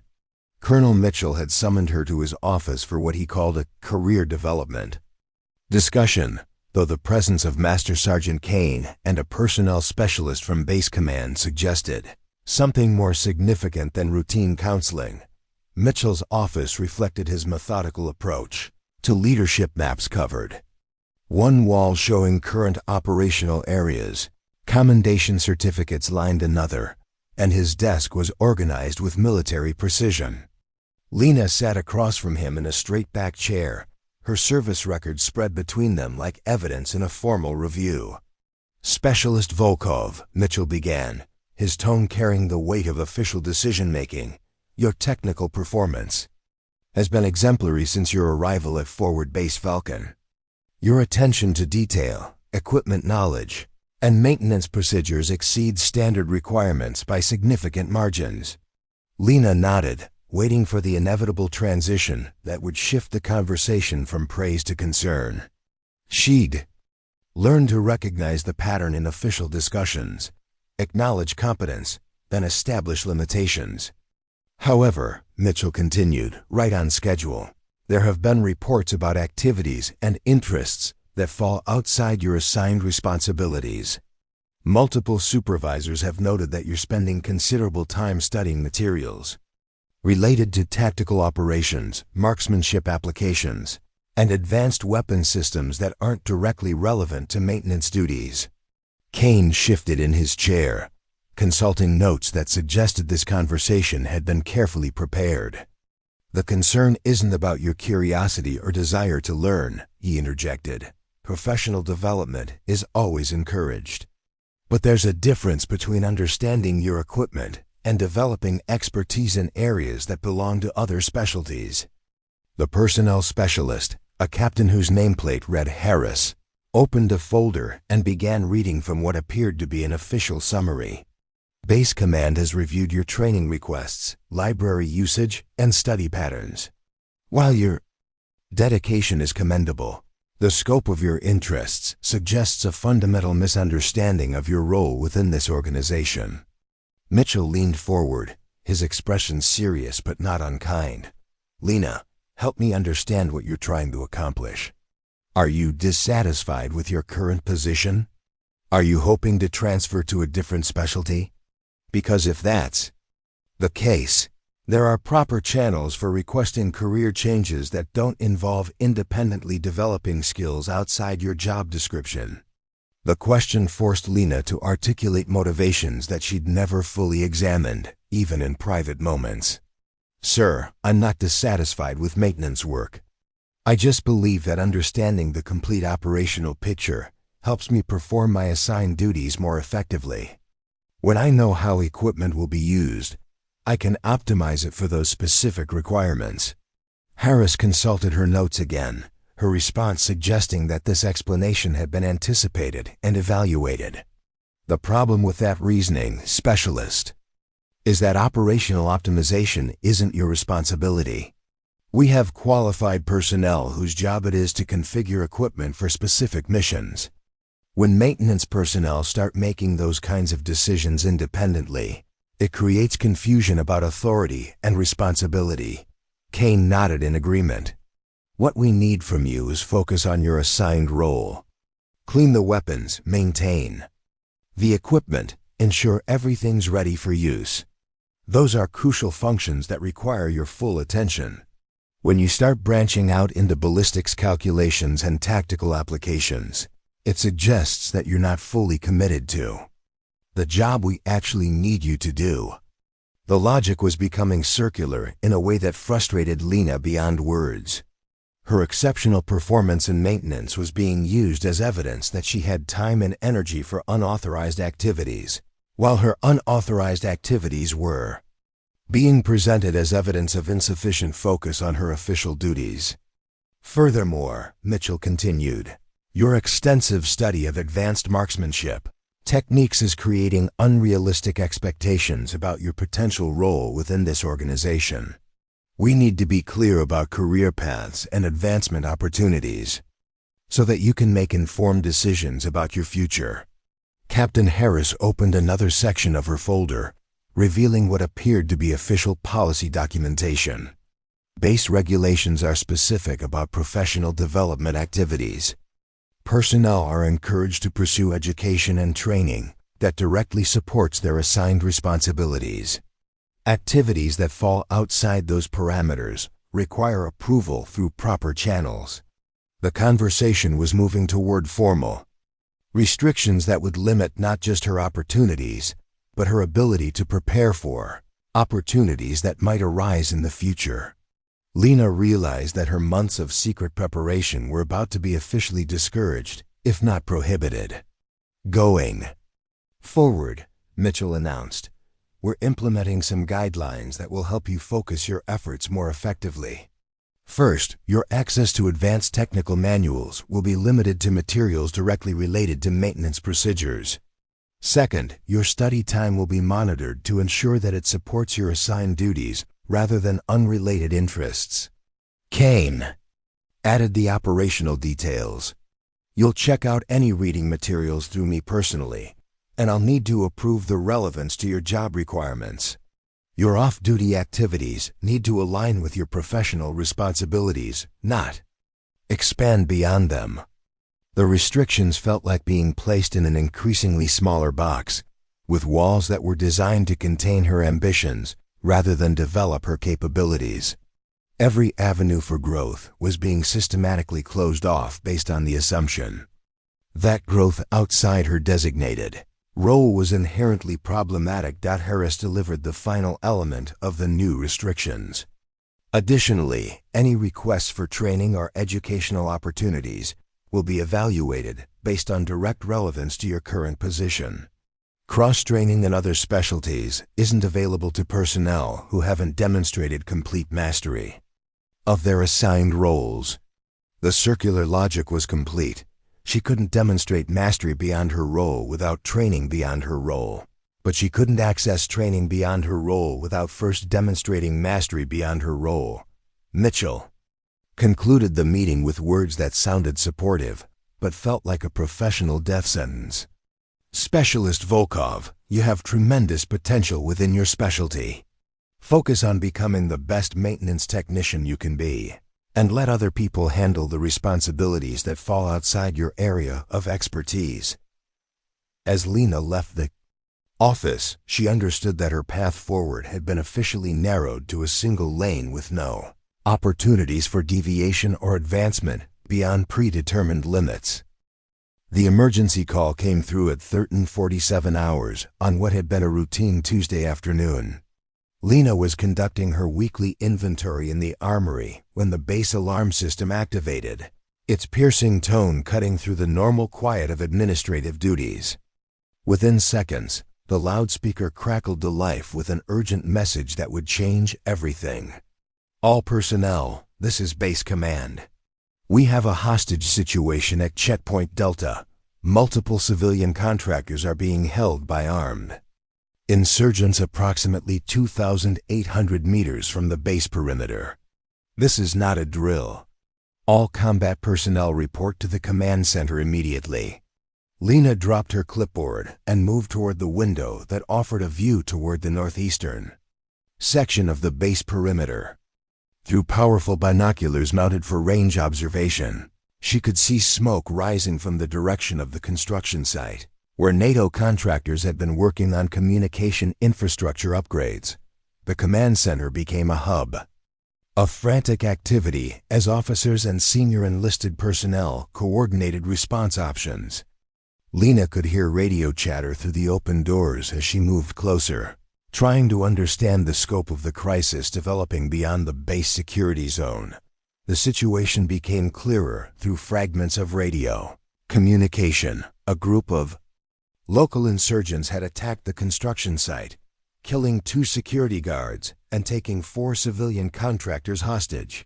Colonel Mitchell had summoned her to his office for what he called a career development discussion, though the presence of Master Sergeant Kane and a personnel specialist from Base Command suggested something more significant than routine counseling. Mitchell's office reflected his methodical approach to leadership. Maps covered one wall showing current operational areas, commendation certificates lined another, and his desk was organized with military precision. Lena sat across from him in a straight-back chair, her service records spread between them like evidence in a formal review. "Specialist Volkov," Mitchell began, his tone carrying the weight of official decision-making, "your technical performance has been exemplary since your arrival at Forward Base Falcon. Your attention to detail, equipment knowledge, and maintenance procedures exceed standard requirements by significant margins." Lena nodded, waiting for the inevitable transition that would shift the conversation from praise to concern. She'd learned to recognize the pattern in official discussions, acknowledge competence, then establish limitations. "However," Mitchell continued, right on schedule, "there have been reports about activities and interests that fall outside your assigned responsibilities. Multiple supervisors have noted that you're spending considerable time studying materials related to tactical operations, marksmanship applications, and advanced weapon systems that aren't directly relevant to maintenance duties." Kane shifted in his chair, consulting notes that suggested this conversation had been carefully prepared. "The concern isn't about your curiosity or desire to learn," he interjected. Professional development is always encouraged. But there's a difference between understanding your equipment and developing expertise in areas that belong to other specialties. The personnel specialist, a captain whose nameplate read Harris, opened a folder and began reading from what appeared to be an official summary. Base Command has reviewed your training requests, library usage, and study patterns. While your dedication is commendable, the scope of your interests suggests a fundamental misunderstanding of your role within this organization. Mitchell leaned forward, his expression serious but not unkind. Lena, help me understand what you're trying to accomplish. Are you dissatisfied with your current position? Are you hoping to transfer to a different specialty? Because if that's the case, there are proper channels for requesting career changes that don't involve independently developing skills outside your job description. The question forced Lena to articulate motivations that she'd never fully examined, even in private moments. Sir, I'm not dissatisfied with maintenance work. I just believe that understanding the complete operational picture helps me perform my assigned duties more effectively. When I know how equipment will be used, I can optimize it for those specific requirements. Harris consulted her notes again, her response suggesting that this explanation had been anticipated and evaluated. The problem with that reasoning, specialist, is that operational optimization isn't your responsibility. We have qualified personnel whose job it is to configure equipment for specific missions. When maintenance personnel start making those kinds of decisions independently, it creates confusion about authority and responsibility. Kane nodded in agreement. What we need from you is focus on your assigned role. Clean the weapons, maintain the equipment, ensure everything's ready for use. Those are crucial functions that require your full attention. When you start branching out into ballistics calculations and tactical applications, it suggests that you're not fully committed to the job we actually need you to do. The logic was becoming circular in a way that frustrated Lena beyond words. Her exceptional performance in maintenance was being used as evidence that she had time and energy for unauthorized activities, while her unauthorized activities were being presented as evidence of insufficient focus on her official duties. Furthermore, Mitchell continued, your extensive study of advanced marksmanship techniques is creating unrealistic expectations about your potential role within this organization. We need to be clear about career paths and advancement opportunities so that you can make informed decisions about your future. Captain Harris opened another section of her folder, revealing what appeared to be official policy documentation. Base regulations are specific about professional development activities. Personnel are encouraged to pursue education and training that directly supports their assigned responsibilities. Activities that fall outside those parameters require approval through proper channels. The conversation was moving toward formal restrictions that would limit not just her opportunities, but her ability to prepare for opportunities that might arise in the future. Lena realized that her months of secret preparation were about to be officially discouraged, if not prohibited. Going forward, Mitchell announced, we're implementing some guidelines that will help you focus your efforts more effectively. First, your access to advanced technical manuals will be limited to materials directly related to maintenance procedures. Second, your study time will be monitored to ensure that it supports your assigned duties rather than unrelated interests. Kane added the operational details. You'll check out any reading materials through me personally, and I'll need to approve the relevance to your job requirements. Your off-duty activities need to align with your professional responsibilities, not expand beyond them. The restrictions felt like being placed in an increasingly smaller box, with walls that were designed to contain her ambitions rather than develop her capabilities. Every avenue for growth was being systematically closed off based on the assumption that growth outside her designated role was inherently problematic. Harris delivered the final element of the new restrictions. Additionally, any requests for training or educational opportunities will be evaluated based on direct relevance to your current position. Cross-training in other specialties isn't available to personnel who haven't demonstrated complete mastery of their assigned roles. The circular logic was complete. She couldn't demonstrate mastery beyond her role without training beyond her role. But she couldn't access training beyond her role without first demonstrating mastery beyond her role. Mitchell concluded the meeting with words that sounded supportive, but felt like a professional death sentence. Specialist Volkov, you have tremendous potential within your specialty. Focus on becoming the best maintenance technician you can be, and let other people handle the responsibilities that fall outside your area of expertise. As Lena left the office, she understood that her path forward had been officially narrowed to a single lane with no opportunities for deviation or advancement beyond predetermined limits. The emergency call came through at 13:47 hours on what had been a routine Tuesday afternoon. Lena was conducting her weekly inventory in the armory when the base alarm system activated, its piercing tone cutting through the normal quiet of administrative duties. Within seconds, the loudspeaker crackled to life with an urgent message that would change everything. All personnel, this is Base Command. We have a hostage situation at Checkpoint Delta. Multiple civilian contractors are being held by armed insurgents approximately 2,800 meters from the base perimeter. This is not a drill. All combat personnel report to the command center immediately. Lena dropped her clipboard and moved toward the window that offered a view toward the northeastern section of the base perimeter. Through powerful binoculars mounted for range observation, she could see smoke rising from the direction of the construction site, where NATO contractors had been working on communication infrastructure upgrades. The command center became a hub of frantic activity as officers and senior enlisted personnel coordinated response options. Lena could hear radio chatter through the open doors as she moved closer, trying to understand the scope of the crisis developing beyond the base security zone. The situation became clearer through fragments of radio communication. A group of local insurgents had attacked the construction site, killing 2 security guards and taking 4 civilian contractors hostage.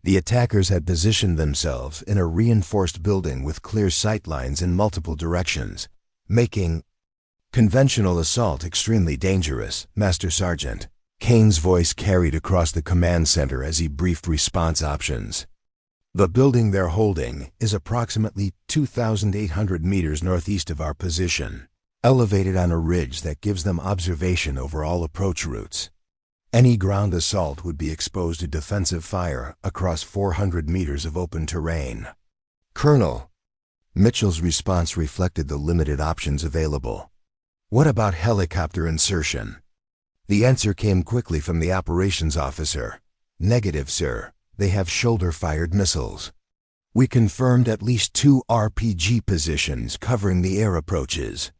The attackers had positioned themselves in a reinforced building with clear sightlines in multiple directions, making conventional assault extremely dangerous. Master Sergeant Kane's voice carried across the command center as he briefed response options. The building they're holding is approximately 2,800 meters northeast of our position, elevated on a ridge that gives them observation over all approach routes. Any ground assault would be exposed to defensive fire across 400 meters of open terrain. Colonel Mitchell's response reflected the limited options available. What about helicopter insertion? The answer came quickly from the operations officer. Negative, sir. They have shoulder-fired missiles. We confirmed at least 2 RPG positions covering the air approaches.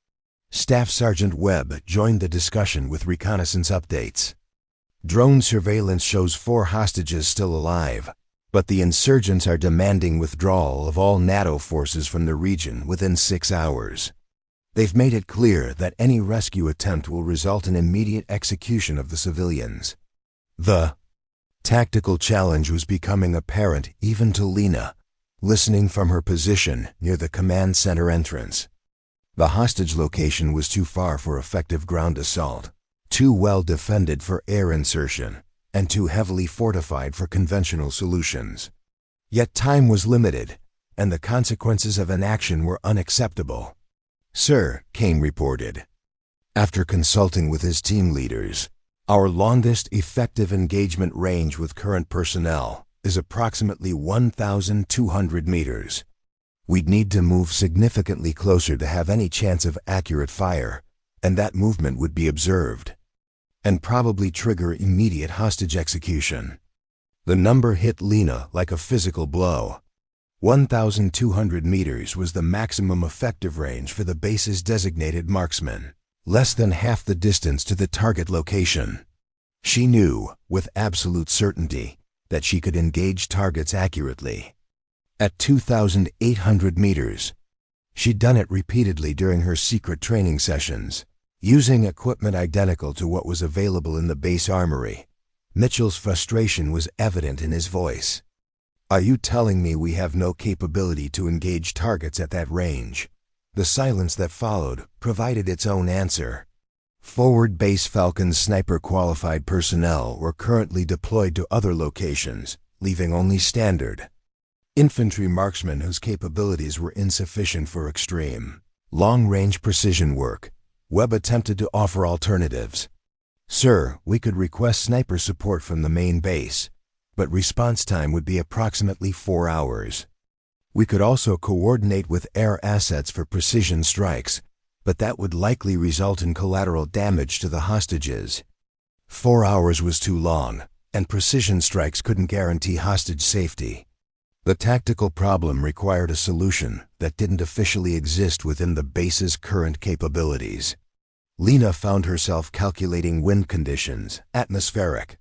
Staff Sergeant Webb joined the discussion with reconnaissance updates. Drone surveillance shows 4 hostages still alive, but the insurgents are demanding withdrawal of all NATO forces from the region within 6 hours. They've made it clear that any rescue attempt will result in immediate execution of the civilians. The tactical challenge was becoming apparent even to Lena, listening from her position near the command center entrance. The hostage location was too far for effective ground assault, too well defended for air insertion, and too heavily fortified for conventional solutions. Yet time was limited, and the consequences of inaction were unacceptable. Sir, Kane reported, after consulting with his team leaders, our longest effective engagement range with current personnel is approximately 1,200 meters. We'd need to move significantly closer to have any chance of accurate fire, and that movement would be observed and probably trigger immediate hostage execution. The number hit Lena like a physical blow. 1,200 meters was the maximum effective range for the base's designated marksmen, less than half the distance to the target location. She knew, with absolute certainty, that she could engage targets accurately. At 2,800 meters, she'd done it repeatedly during her secret training sessions, using equipment identical to what was available in the base armory. Mitchell's frustration was evident in his voice. "Are you telling me we have no capability to engage targets at that range?" The silence that followed provided its own answer. Forward Base Falcon's sniper-qualified personnel were currently deployed to other locations, leaving only standard infantry marksmen whose capabilities were insufficient for extreme, long-range precision work. Webb attempted to offer alternatives. "Sir, we could request sniper support from the main base, but response time would be approximately 4 hours. We could also coordinate with air assets for precision strikes, but that would likely result in collateral damage to the hostages." 4 hours was too long, and precision strikes couldn't guarantee hostage safety. The tactical problem required a solution that didn't officially exist within the base's current capabilities. Lena found herself calculating wind conditions, atmospheric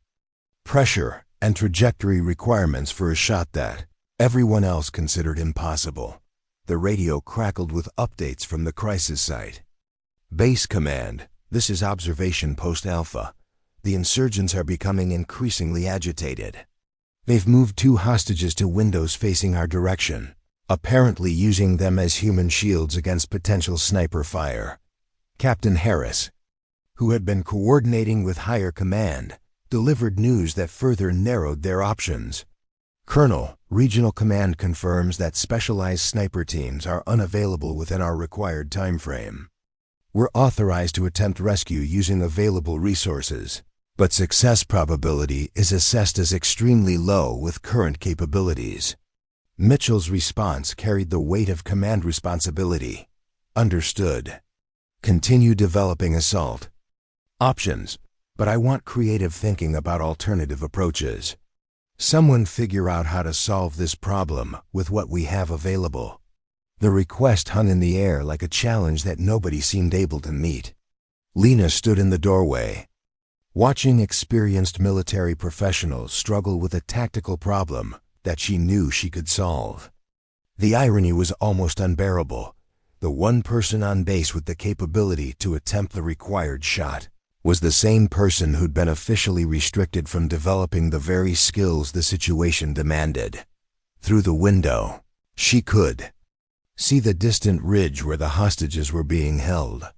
pressure, and trajectory requirements for a shot that everyone else considered impossible. The radio crackled with updates from the crisis site. "Base Command, this is Observation Post Alpha. The insurgents are becoming increasingly agitated. They've moved 2 hostages to windows facing our direction, apparently using them as human shields against potential sniper fire." Captain Harris, who had been coordinating with higher command, delivered news that further narrowed their options. "Colonel, Regional Command confirms that specialized sniper teams are unavailable within our required time frame. We're authorized to attempt rescue using available resources, but success probability is assessed as extremely low with current capabilities." Mitchell's response carried the weight of command responsibility. "Understood. Continue developing assault options, but I want creative thinking about alternative approaches. Someone figure out how to solve this problem with what we have available." The request hung in the air like a challenge that nobody seemed able to meet. Lena stood in the doorway, watching experienced military professionals struggle with a tactical problem that she knew she could solve. The irony was almost unbearable. The one person on base with the capability to attempt the required shot was the same person who'd been officially restricted from developing the very skills the situation demanded. Through the window, she could see the distant ridge where the hostages were being held.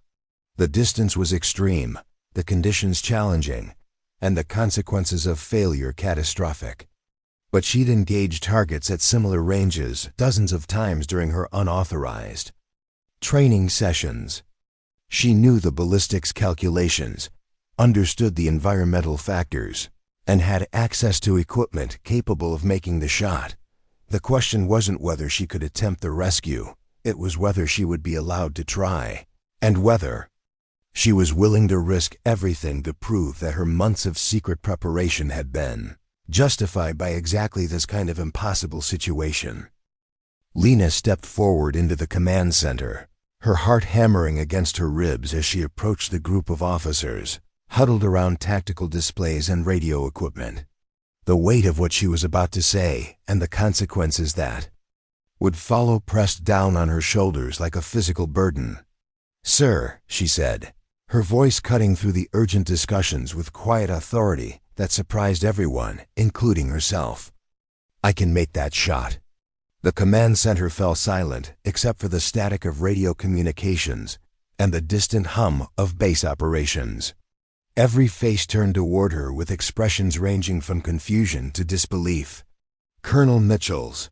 The distance was extreme, the conditions challenging, and the consequences of failure catastrophic. But she'd engaged targets at similar ranges dozens of times during her unauthorized training sessions. She knew the ballistics calculations, understood the environmental factors, and had access to equipment capable of making the shot. The question wasn't whether she could attempt the rescue, it was whether she would be allowed to try, and whether she was willing to risk everything to prove that her months of secret preparation had been justified by exactly this kind of impossible situation. Lena stepped forward into the command center, her heart hammering against her ribs as she approached the group of officers huddled around tactical displays and radio equipment. The weight of what she was about to say and the consequences that would follow pressed down on her shoulders like a physical burden. "Sir," she said, her voice cutting through the urgent discussions with quiet authority that surprised everyone, including herself. "I can make that shot." The command center fell silent except for the static of radio communications and the distant hum of base operations. Every face turned toward her with expressions ranging from confusion to disbelief. Colonel Mitchell's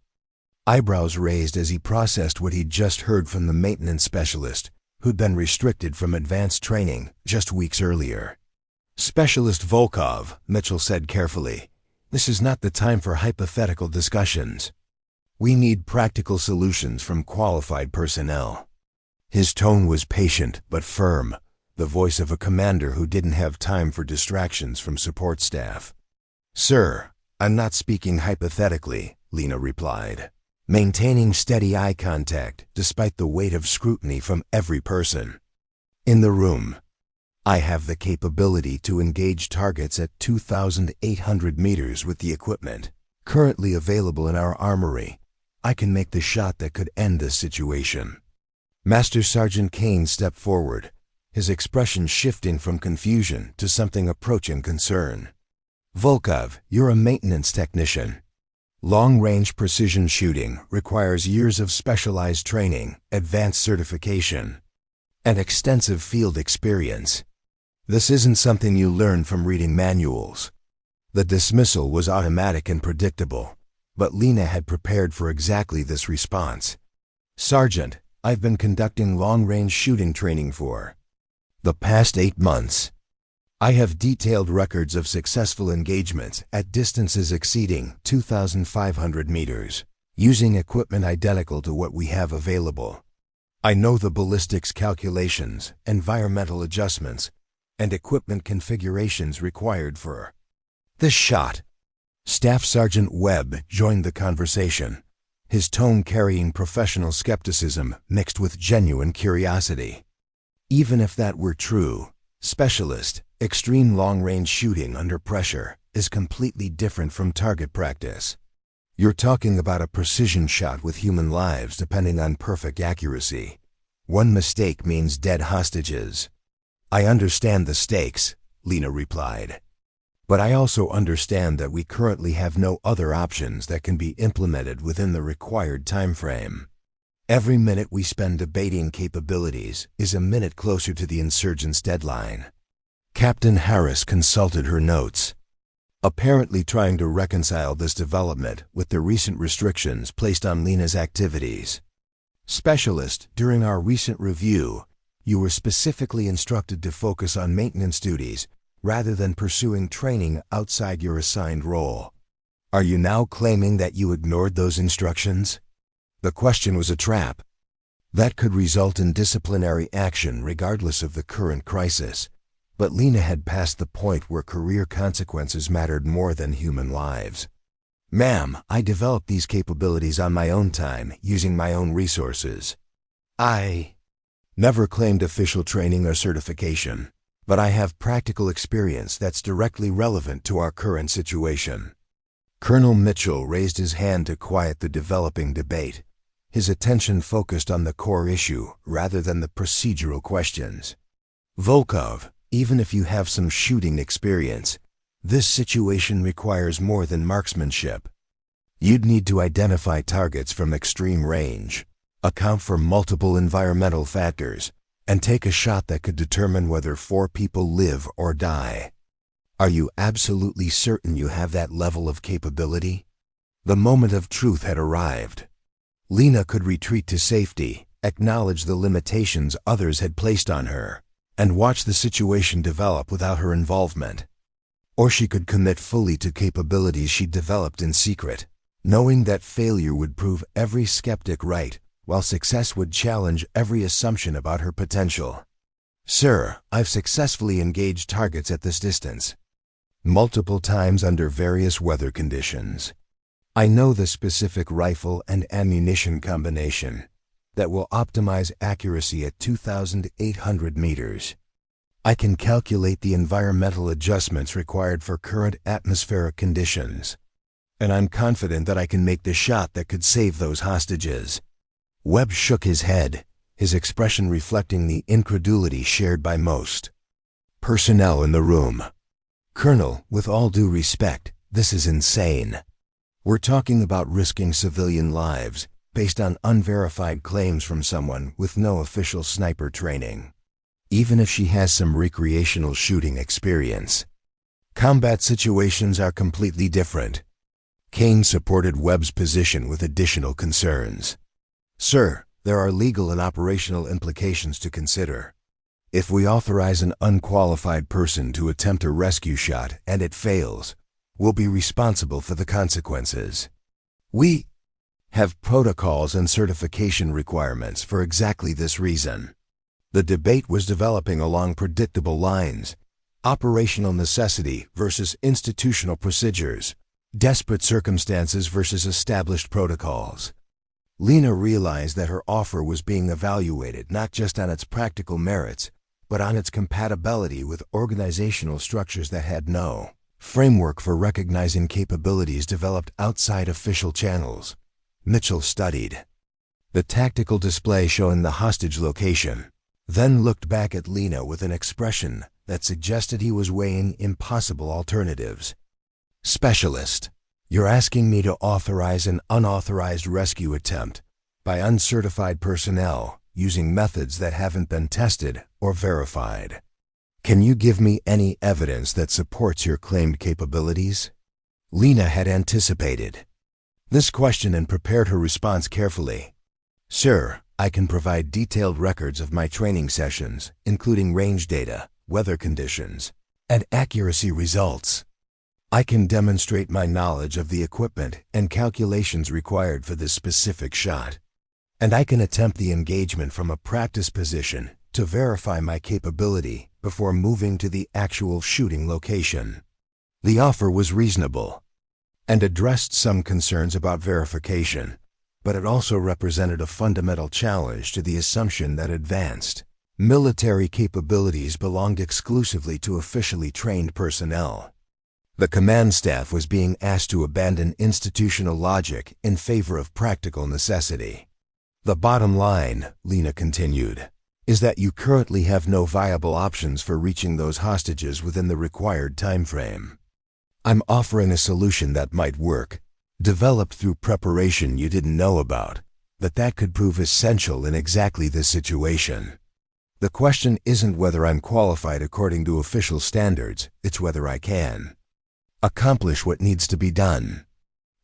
eyebrows raised as he processed what he'd just heard from the maintenance specialist, who'd been restricted from advanced training just weeks earlier. "Specialist Volkov," Mitchell said carefully, "this is not the time for hypothetical discussions. We need practical solutions from qualified personnel." His tone was patient but firm, the voice of a commander who didn't have time for distractions from support staff. "Sir, I'm not speaking hypothetically," Lena replied, maintaining steady eye contact despite the weight of scrutiny from every person in the room. I have the capability to engage targets at 2,800 meters with the equipment currently available in our armory. I can make the shot that could end this situation." Master Sergeant Kane stepped forward, his expression shifting from confusion to something approaching concern. "Volkov, you're a maintenance technician. Long-range precision shooting requires years of specialized training, advanced certification, and extensive field experience. This isn't something you learn from reading manuals." The dismissal was automatic and predictable, but Lena had prepared for exactly this response. "Sergeant, I've been conducting long-range shooting training for the past 8 months. I have detailed records of successful engagements at distances exceeding 2,500 meters, using equipment identical to what we have available. I know the ballistics calculations, environmental adjustments, and equipment configurations required for this shot." Staff Sergeant Webb joined the conversation, his tone carrying professional skepticism mixed with genuine curiosity. Even if that were true, specialist, extreme long-range shooting under pressure is completely different from target practice. You're talking about a precision shot with human lives depending on perfect accuracy. One mistake means dead hostages. "I understand the stakes," Lena replied. "But I also understand that we currently have no other options that can be implemented within the required time frame. Every minute we spend debating capabilities is a minute closer to the insurgents' deadline." Captain Harris consulted her notes, apparently trying to reconcile this development with the recent restrictions placed on Lena's activities. "Specialist, during our recent review, you were specifically instructed to focus on maintenance duties rather than pursuing training outside your assigned role. Are you now claiming that you ignored those instructions?" The question was a trap. That could result in disciplinary action regardless of the current crisis, but Lena had passed the point where career consequences mattered more than human lives. "Ma'am, I developed these capabilities on my own time, using my own resources. I never claimed official training or certification, but I have practical experience that's directly relevant to our current situation." Colonel Mitchell raised his hand to quiet the developing debate, his attention focused on the core issue rather than the procedural questions. "Volkov, even if you have some shooting experience, this situation requires more than marksmanship. You'd need to identify targets from extreme range, account for multiple environmental factors, and take a shot that could determine whether 4 people live or die. Are you absolutely certain you have that level of capability?" The moment of truth had arrived. Lena could retreat to safety, acknowledge the limitations others had placed on her, and watch the situation develop without her involvement. Or she could commit fully to capabilities she developed in secret, knowing that failure would prove every skeptic right, while success would challenge every assumption about her potential. "Sir, I've successfully engaged targets at this distance, multiple times under various weather conditions. I know the specific rifle and ammunition combination that will optimize accuracy at 2,800 meters. I can calculate the environmental adjustments required for current atmospheric conditions, and I'm confident that I can make the shot that could save those hostages." Webb shook his head, his expression reflecting the incredulity shared by most personnel in the room. "Colonel, with all due respect, this is insane. We're talking about risking civilian lives based on unverified claims from someone with no official sniper training, even if she has some recreational shooting experience. Combat situations are completely different." Kane supported Webb's position with additional concerns. "Sir, there are legal and operational implications to consider. If we authorize an unqualified person to attempt a rescue shot and it fails, we'll be responsible for the consequences. We have protocols and certification requirements for exactly this reason." The debate was developing along predictable lines: operational necessity versus institutional procedures, desperate circumstances versus established protocols. Lena realized that her offer was being evaluated not just on its practical merits, but on its compatibility with organizational structures that had no framework for recognizing capabilities developed outside official channels. Mitchell studied the tactical display showing the hostage location, then looked back at Lena with an expression that suggested he was weighing impossible alternatives. Specialist, you're asking me to authorize an unauthorized rescue attempt by uncertified personnel using methods that haven't been tested or verified. Can you give me any evidence that supports your claimed capabilities? Lena had anticipated this question and prepared her response carefully. Sir, I can provide detailed records of my training sessions, including range data, weather conditions, and accuracy results. I can demonstrate my knowledge of the equipment and calculations required for this specific shot. And I can attempt the engagement from a practice position to verify my capability before moving to the actual shooting location. The offer was reasonable and addressed some concerns about verification, but it also represented a fundamental challenge to the assumption that advanced military capabilities belonged exclusively to officially trained personnel. The command staff was being asked to abandon institutional logic in favor of practical necessity. The bottom line, Lena continued, is that you currently have no viable options for reaching those hostages within the required time frame. I'm offering a solution that might work, developed through preparation you didn't know about, but that could prove essential in exactly this situation. The question isn't whether I'm qualified according to official standards, it's whether I can accomplish what needs to be done.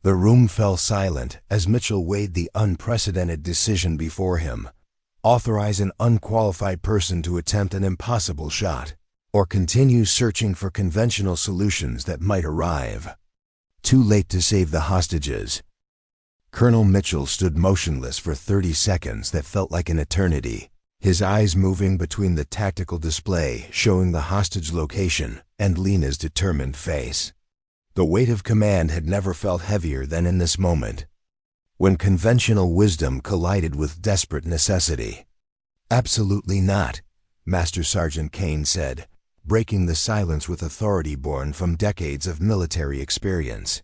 The room fell silent as Mitchell weighed the unprecedented decision before him: authorize an unqualified person to attempt an impossible shot, or continue searching for conventional solutions that might arrive. Too late to save the hostages. Colonel Mitchell stood motionless for 30 seconds that felt like an eternity, his eyes moving between the tactical display showing the hostage location and Lena's determined face. The weight of command had never felt heavier than in this moment, when conventional wisdom collided with desperate necessity. Absolutely not, Master Sergeant Kane said, breaking the silence with authority born from decades of military experience.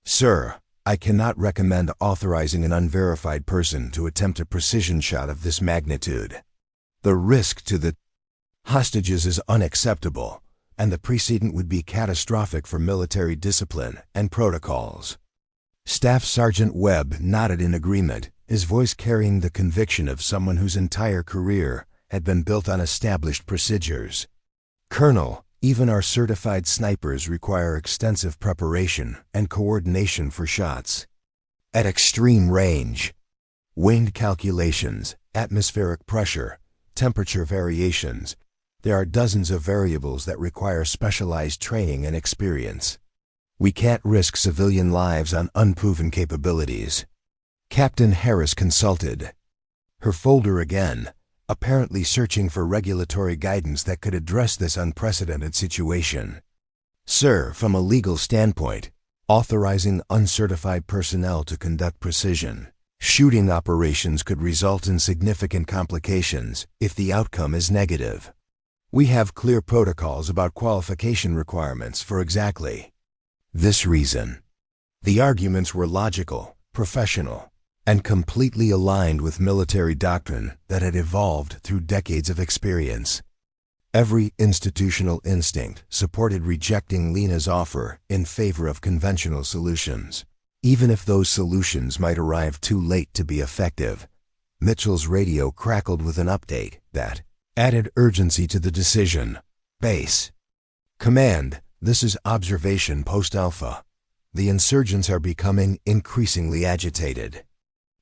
Sir, I cannot recommend authorizing an unverified person to attempt a precision shot of this magnitude. The risk to the hostages is unacceptable, and the precedent would be catastrophic for military discipline and protocols. Staff Sergeant Webb nodded in agreement, his voice carrying the conviction of someone whose entire career had been built on established procedures. Colonel, even our certified snipers require extensive preparation and coordination for shots at extreme range. Wind calculations, atmospheric pressure, temperature variations. There are dozens of variables that require specialized training and experience. We can't risk civilian lives on unproven capabilities. Captain Harris consulted her folder again, apparently searching for regulatory guidance that could address this unprecedented situation. Sir, from a legal standpoint, authorizing uncertified personnel to conduct precision shooting operations could result in significant complications if the outcome is negative. We have clear protocols about qualification requirements for exactly this reason. The arguments were logical, professional, and completely aligned with military doctrine that had evolved through decades of experience. Every institutional instinct supported rejecting Lena's offer in favor of conventional solutions, even if those solutions might arrive too late to be effective. Mitchell's radio crackled with an update that added urgency to the decision. Base Command, this is Observation Post-Alpha. The insurgents are becoming increasingly agitated.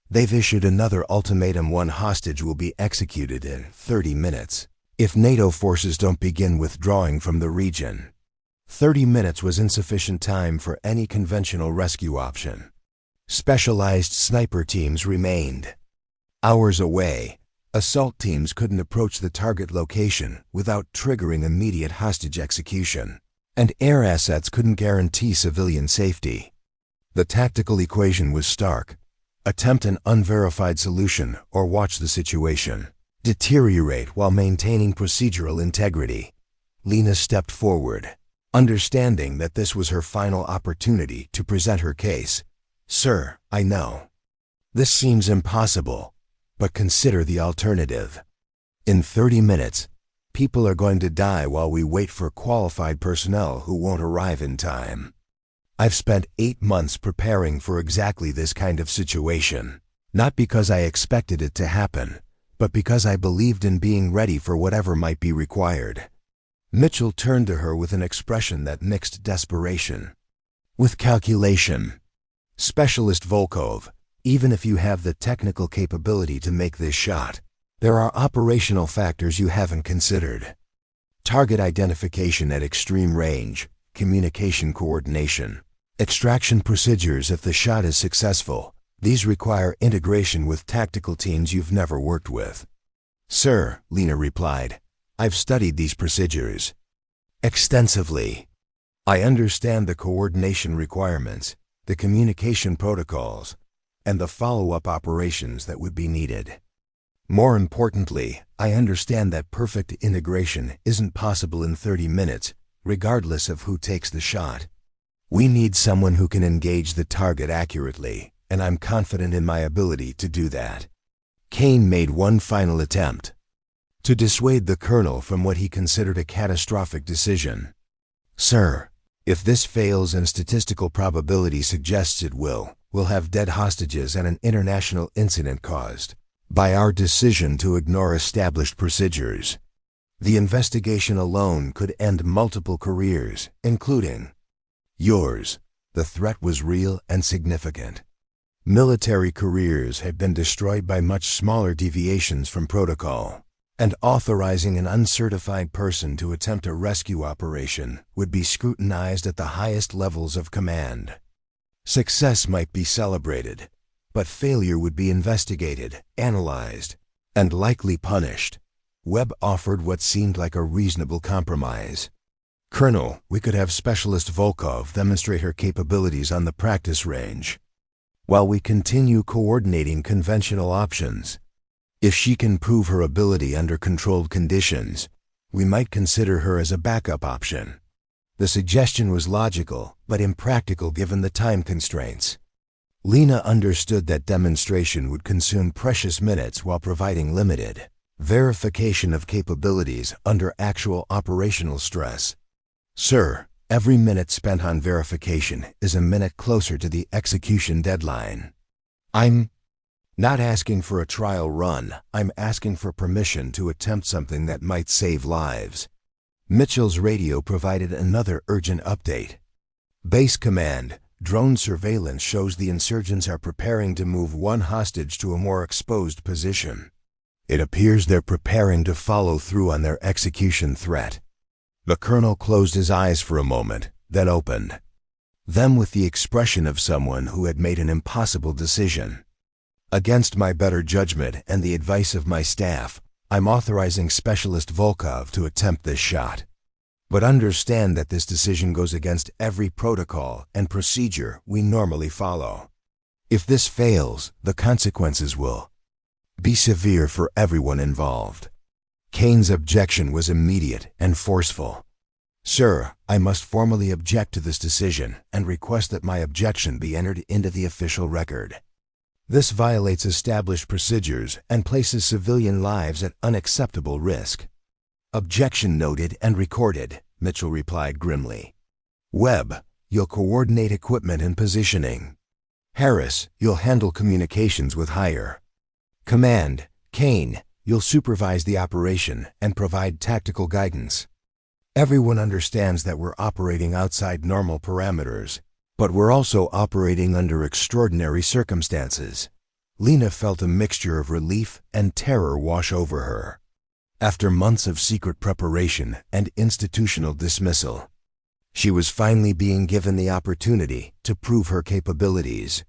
They've issued another ultimatum: one hostage will be executed in 30 minutes. If NATO forces don't begin withdrawing from the region. 30 minutes was insufficient time for any conventional rescue option. Specialized sniper teams remained hours away. Assault teams couldn't approach the target location without triggering immediate hostage execution, and air assets couldn't guarantee civilian safety. The tactical equation was stark: attempt an unverified solution or watch the situation deteriorate while maintaining procedural integrity. Lena stepped forward, understanding that this was her final opportunity to present her case. Sir, I know. This seems impossible, but consider the alternative. In 30 minutes, people are going to die while we wait for qualified personnel who won't arrive in time. I've spent 8 months preparing for exactly this kind of situation, not because I expected it to happen, but because I believed in being ready for whatever might be required. Mitchell turned to her with an expression that mixed desperation with calculation. Specialist Volkov, even if you have the technical capability to make this shot, there are operational factors you haven't considered. Target identification at extreme range, communication coordination, extraction procedures if the shot is successful. These require integration with tactical teams you've never worked with. Sir, Lena replied, I've studied these procedures extensively. I understand the coordination requirements, the communication protocols, and the follow-up operations that would be needed. More importantly, I understand that perfect integration isn't possible in 30 minutes, regardless of who takes the shot. We need someone who can engage the target accurately, and I'm confident in my ability to do that. Kane made one final attempt to dissuade the colonel from what he considered a catastrophic decision. Sir, if this fails and statistical probability suggests it will, we'll have dead hostages and an international incident caused by our decision to ignore established procedures. The investigation alone could end multiple careers, including yours. The threat was real and significant. Military careers had been destroyed by much smaller deviations from protocol, and authorizing an uncertified person to attempt a rescue operation would be scrutinized at the highest levels of command. Success might be celebrated, but failure would be investigated, analyzed, and likely punished. Webb offered what seemed like a reasonable compromise. Colonel, we could have Specialist Volkov demonstrate her capabilities on the practice range, while we continue coordinating conventional options. If she can prove her ability under controlled conditions, we might consider her as a backup option. The suggestion was logical, but impractical given the time constraints. Lena understood that demonstration would consume precious minutes while providing limited verification of capabilities under actual operational stress. Sir, every minute spent on verification is a minute closer to the execution deadline. I'm not asking for a trial run, I'm asking for permission to attempt something that might save lives. Mitchell's radio provided another urgent update. Base command, drone surveillance shows the insurgents are preparing to move one hostage to a more exposed position. It appears they're preparing to follow through on their execution threat. The colonel closed his eyes for a moment, then opened them with the expression of someone who had made an impossible decision. Against my better judgment and the advice of my staff, I'm authorizing Specialist Volkov to attempt this shot. But understand that this decision goes against every protocol and procedure we normally follow. If this fails, the consequences will be severe for everyone involved. Kane's objection was immediate and forceful. Sir, I must formally object to this decision and request that my objection be entered into the official record. This violates established procedures and places civilian lives at unacceptable risk. Objection noted and recorded, Mitchell replied grimly. Webb, you'll coordinate equipment and positioning. Harris, you'll handle communications with higher command. Kane, you'll supervise the operation and provide tactical guidance. Everyone understands that we're operating outside normal parameters, but we're also operating under extraordinary circumstances. Lena felt a mixture of relief and terror wash over her. After months of secret preparation and institutional dismissal, she was finally being given the opportunity to prove her capabilities.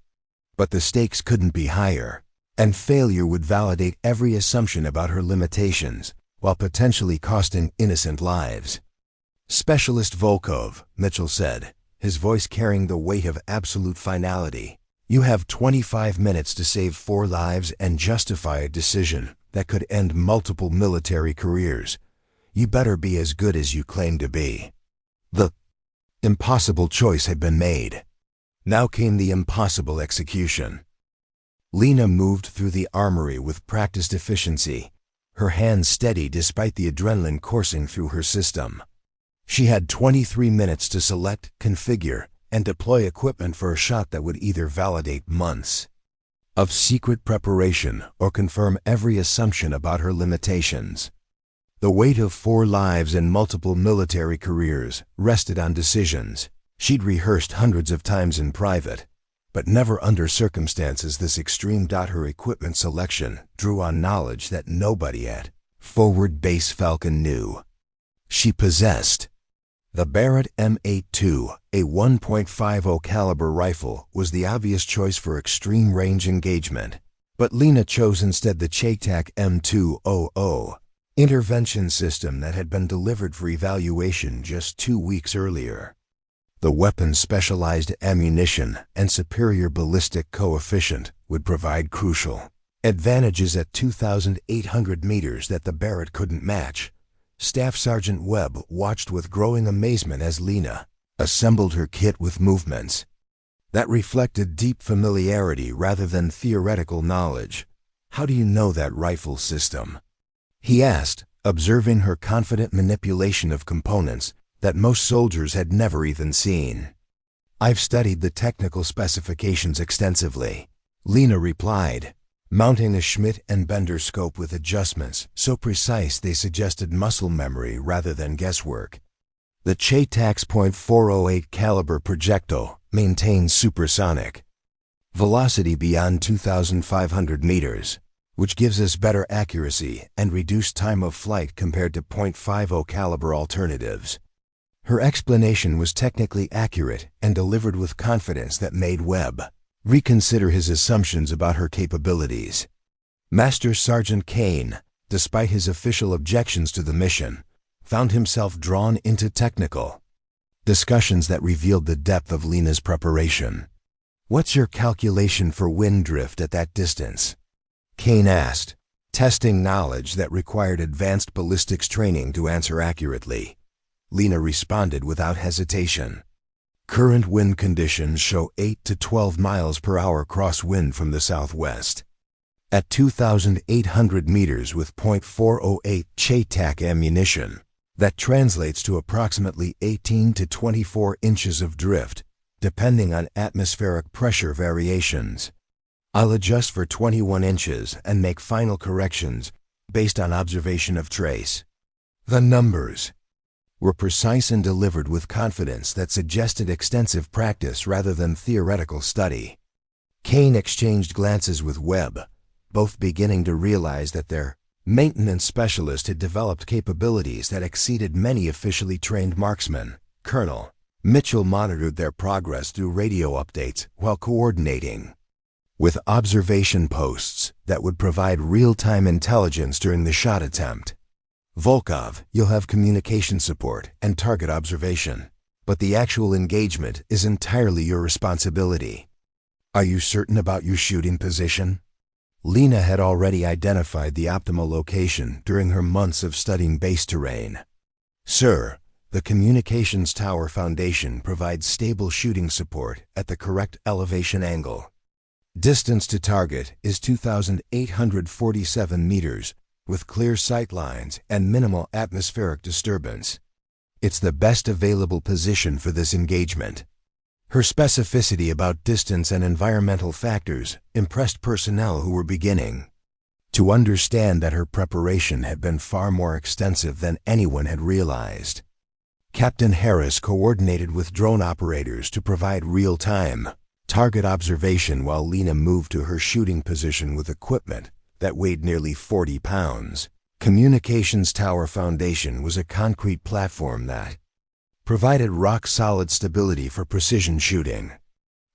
But the stakes couldn't be higher, and failure would validate every assumption about her limitations, while potentially costing innocent lives. Specialist Volkov, Mitchell said, his voice carrying the weight of absolute finality. You have 25 minutes to save 4 lives and justify a decision that could end multiple military careers. You better be as good as you claim to be. The impossible choice had been made. Now came the impossible execution. Lena moved through the armory with practiced efficiency, her hands steady despite the adrenaline coursing through her system. She had 23 minutes to select, configure, and deploy equipment for a shot that would either validate months of secret preparation or confirm every assumption about her limitations. The weight of 4 lives and multiple military careers rested on decisions she'd rehearsed hundreds of times in private, but never under circumstances this extreme. Her equipment selection drew on knowledge that nobody at Forward Base Falcon knew. She possessed the Barrett M82, a 1.50 caliber rifle, was the obvious choice for extreme range engagement, but Lena chose instead the CHATAC M200 intervention system that had been delivered for evaluation just 2 weeks earlier. The weapon's specialized ammunition and superior ballistic coefficient would provide crucial advantages at 2,800 meters that the Barrett couldn't match. Staff Sergeant Webb watched with growing amazement as Lena assembled her kit with movements that reflected deep familiarity rather than theoretical knowledge. "How do you know that rifle system?" he asked, observing her confident manipulation of components that most soldiers had never even seen. "I've studied the technical specifications extensively," Lena replied, mounting a Schmidt and Bender scope with adjustments so precise they suggested muscle memory rather than guesswork. The CHATAC's .408 caliber projectile maintains supersonic velocity beyond 2,500 meters, which gives us better accuracy and reduced time of flight compared to .50 caliber alternatives. Her explanation was technically accurate and delivered with confidence that made Webb reconsider his assumptions about her capabilities. Master Sergeant Kane, despite his official objections to the mission, found himself drawn into technical discussions that revealed the depth of Lena's preparation. "What's your calculation for wind drift at that distance?" Kane asked, testing knowledge that required advanced ballistics training to answer accurately. Lena responded without hesitation. "Current wind conditions show 8 to 12 miles per hour crosswind from the southwest. At 2,800 meters with .408 CHATAC ammunition, that translates to approximately 18 to 24 inches of drift, depending on atmospheric pressure variations. I'll adjust for 21 inches and make final corrections based on observation of trace." The numbers were precise and delivered with confidence that suggested extensive practice rather than theoretical study. Kane exchanged glances with Webb, both beginning to realize that their maintenance specialist had developed capabilities that exceeded many officially trained marksmen. Colonel Mitchell monitored their progress through radio updates while coordinating with observation posts that would provide real-time intelligence during the shot attempt. "Volkov, you'll have communication support and target observation, but the actual engagement is entirely your responsibility. Are you certain about your shooting position?" Lena had already identified the optimal location during her months of studying base terrain. "Sir, the communications tower foundation provides stable shooting support at the correct elevation angle. Distance to target is 2,847 meters, with clear sight lines and minimal atmospheric disturbance. It's the best available position for this engagement." Her specificity about distance and environmental factors impressed personnel who were beginning to understand that her preparation had been far more extensive than anyone had realized. Captain Harris coordinated with drone operators to provide real-time target observation while Lena moved to her shooting position with equipment that weighed nearly 40 pounds. Communications Tower Foundation was a concrete platform that provided rock-solid stability for precision shooting.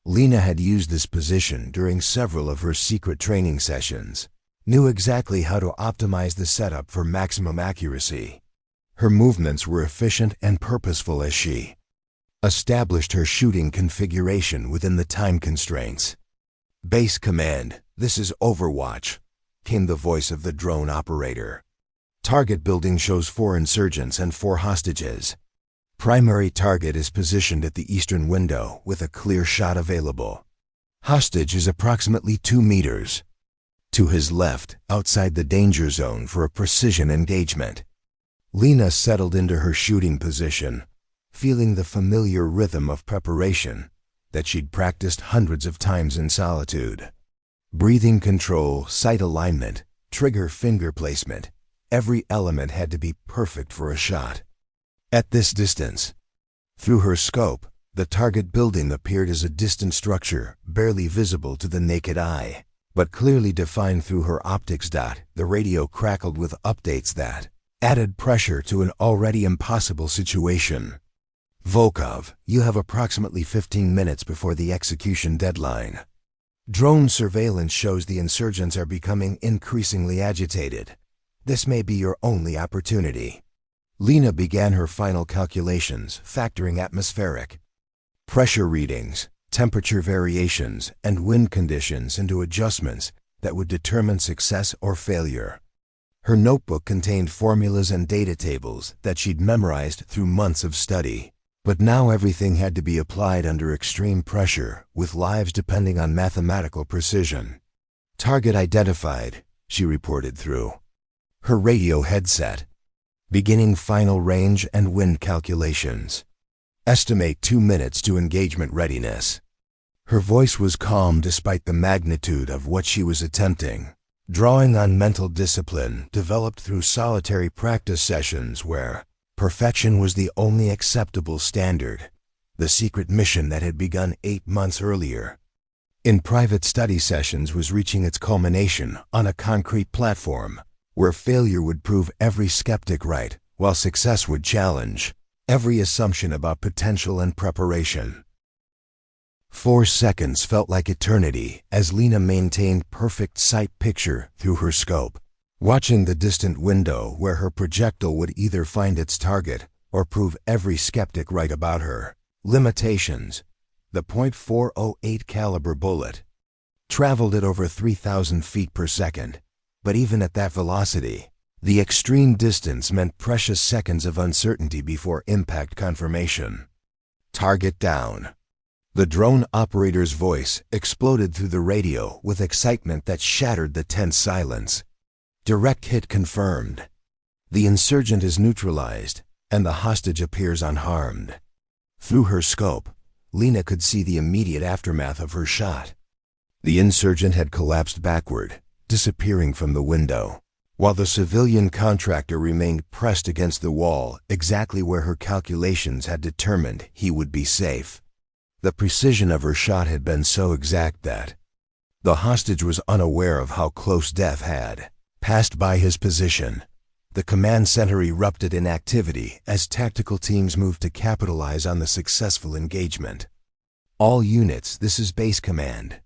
Lena had used this position during several of her secret training sessions, knew exactly how to optimize the setup for maximum accuracy. Her movements were efficient and purposeful as she established her shooting configuration within the time constraints. "Base Command, this is Overwatch," came the voice of the drone operator. Target building shows 4 insurgents and 4 hostages. Primary target is positioned at the eastern window with a clear shot available. Hostage is approximately 2 meters. To his left, outside the danger zone for a precision engagement. Lena settled into her shooting position, feeling the familiar rhythm of preparation that she'd practiced hundreds of times in solitude. Breathing control, sight alignment, trigger finger placement, every element had to be perfect for a shot. At this distance, through her scope, the target building appeared as a distant structure, barely visible to the naked eye, but clearly defined through her optics. The radio crackled with updates that added pressure to an already impossible situation. Volkov, you have approximately 15 minutes before the execution deadline. Drone surveillance shows the insurgents are becoming increasingly agitated. This may be your only opportunity. Lena began her final calculations, factoring atmospheric pressure readings, temperature variations, and wind conditions into adjustments that would determine success or failure. Her notebook contained formulas and data tables that she'd memorized through months of study. But now everything had to be applied under extreme pressure, with lives depending on mathematical precision. Target identified, she reported through her radio headset. Beginning final range and wind calculations. Estimate 2 minutes to engagement readiness. Her voice was calm despite the magnitude of what she was attempting, drawing on mental discipline developed through solitary practice sessions where perfection was the only acceptable standard, the secret mission that had begun 8 months earlier. In private study sessions was reaching its culmination on a concrete platform, where failure would prove every skeptic right, while success would challenge every assumption about potential and preparation. 4 seconds felt like eternity as Lena maintained perfect sight picture through her scope, watching the distant window where her projectile would either find its target or prove every skeptic right about her. Limitations. The .408 caliber bullet traveled at over 3,000 feet per second, but even at that velocity, the extreme distance meant precious seconds of uncertainty before impact confirmation. Target down. The drone operator's voice exploded through the radio with excitement that shattered the tense silence. Direct hit confirmed. The insurgent is neutralized, and the hostage appears unharmed. Through her scope, Lena could see the immediate aftermath of her shot. The insurgent had collapsed backward, disappearing from the window, while the civilian contractor remained pressed against the wall, exactly where her calculations had determined he would be safe. The precision of her shot had been so exact that the hostage was unaware of how close death had passed by his position. The command center erupted in activity as tactical teams moved to capitalize on the successful engagement. All units, this is base command.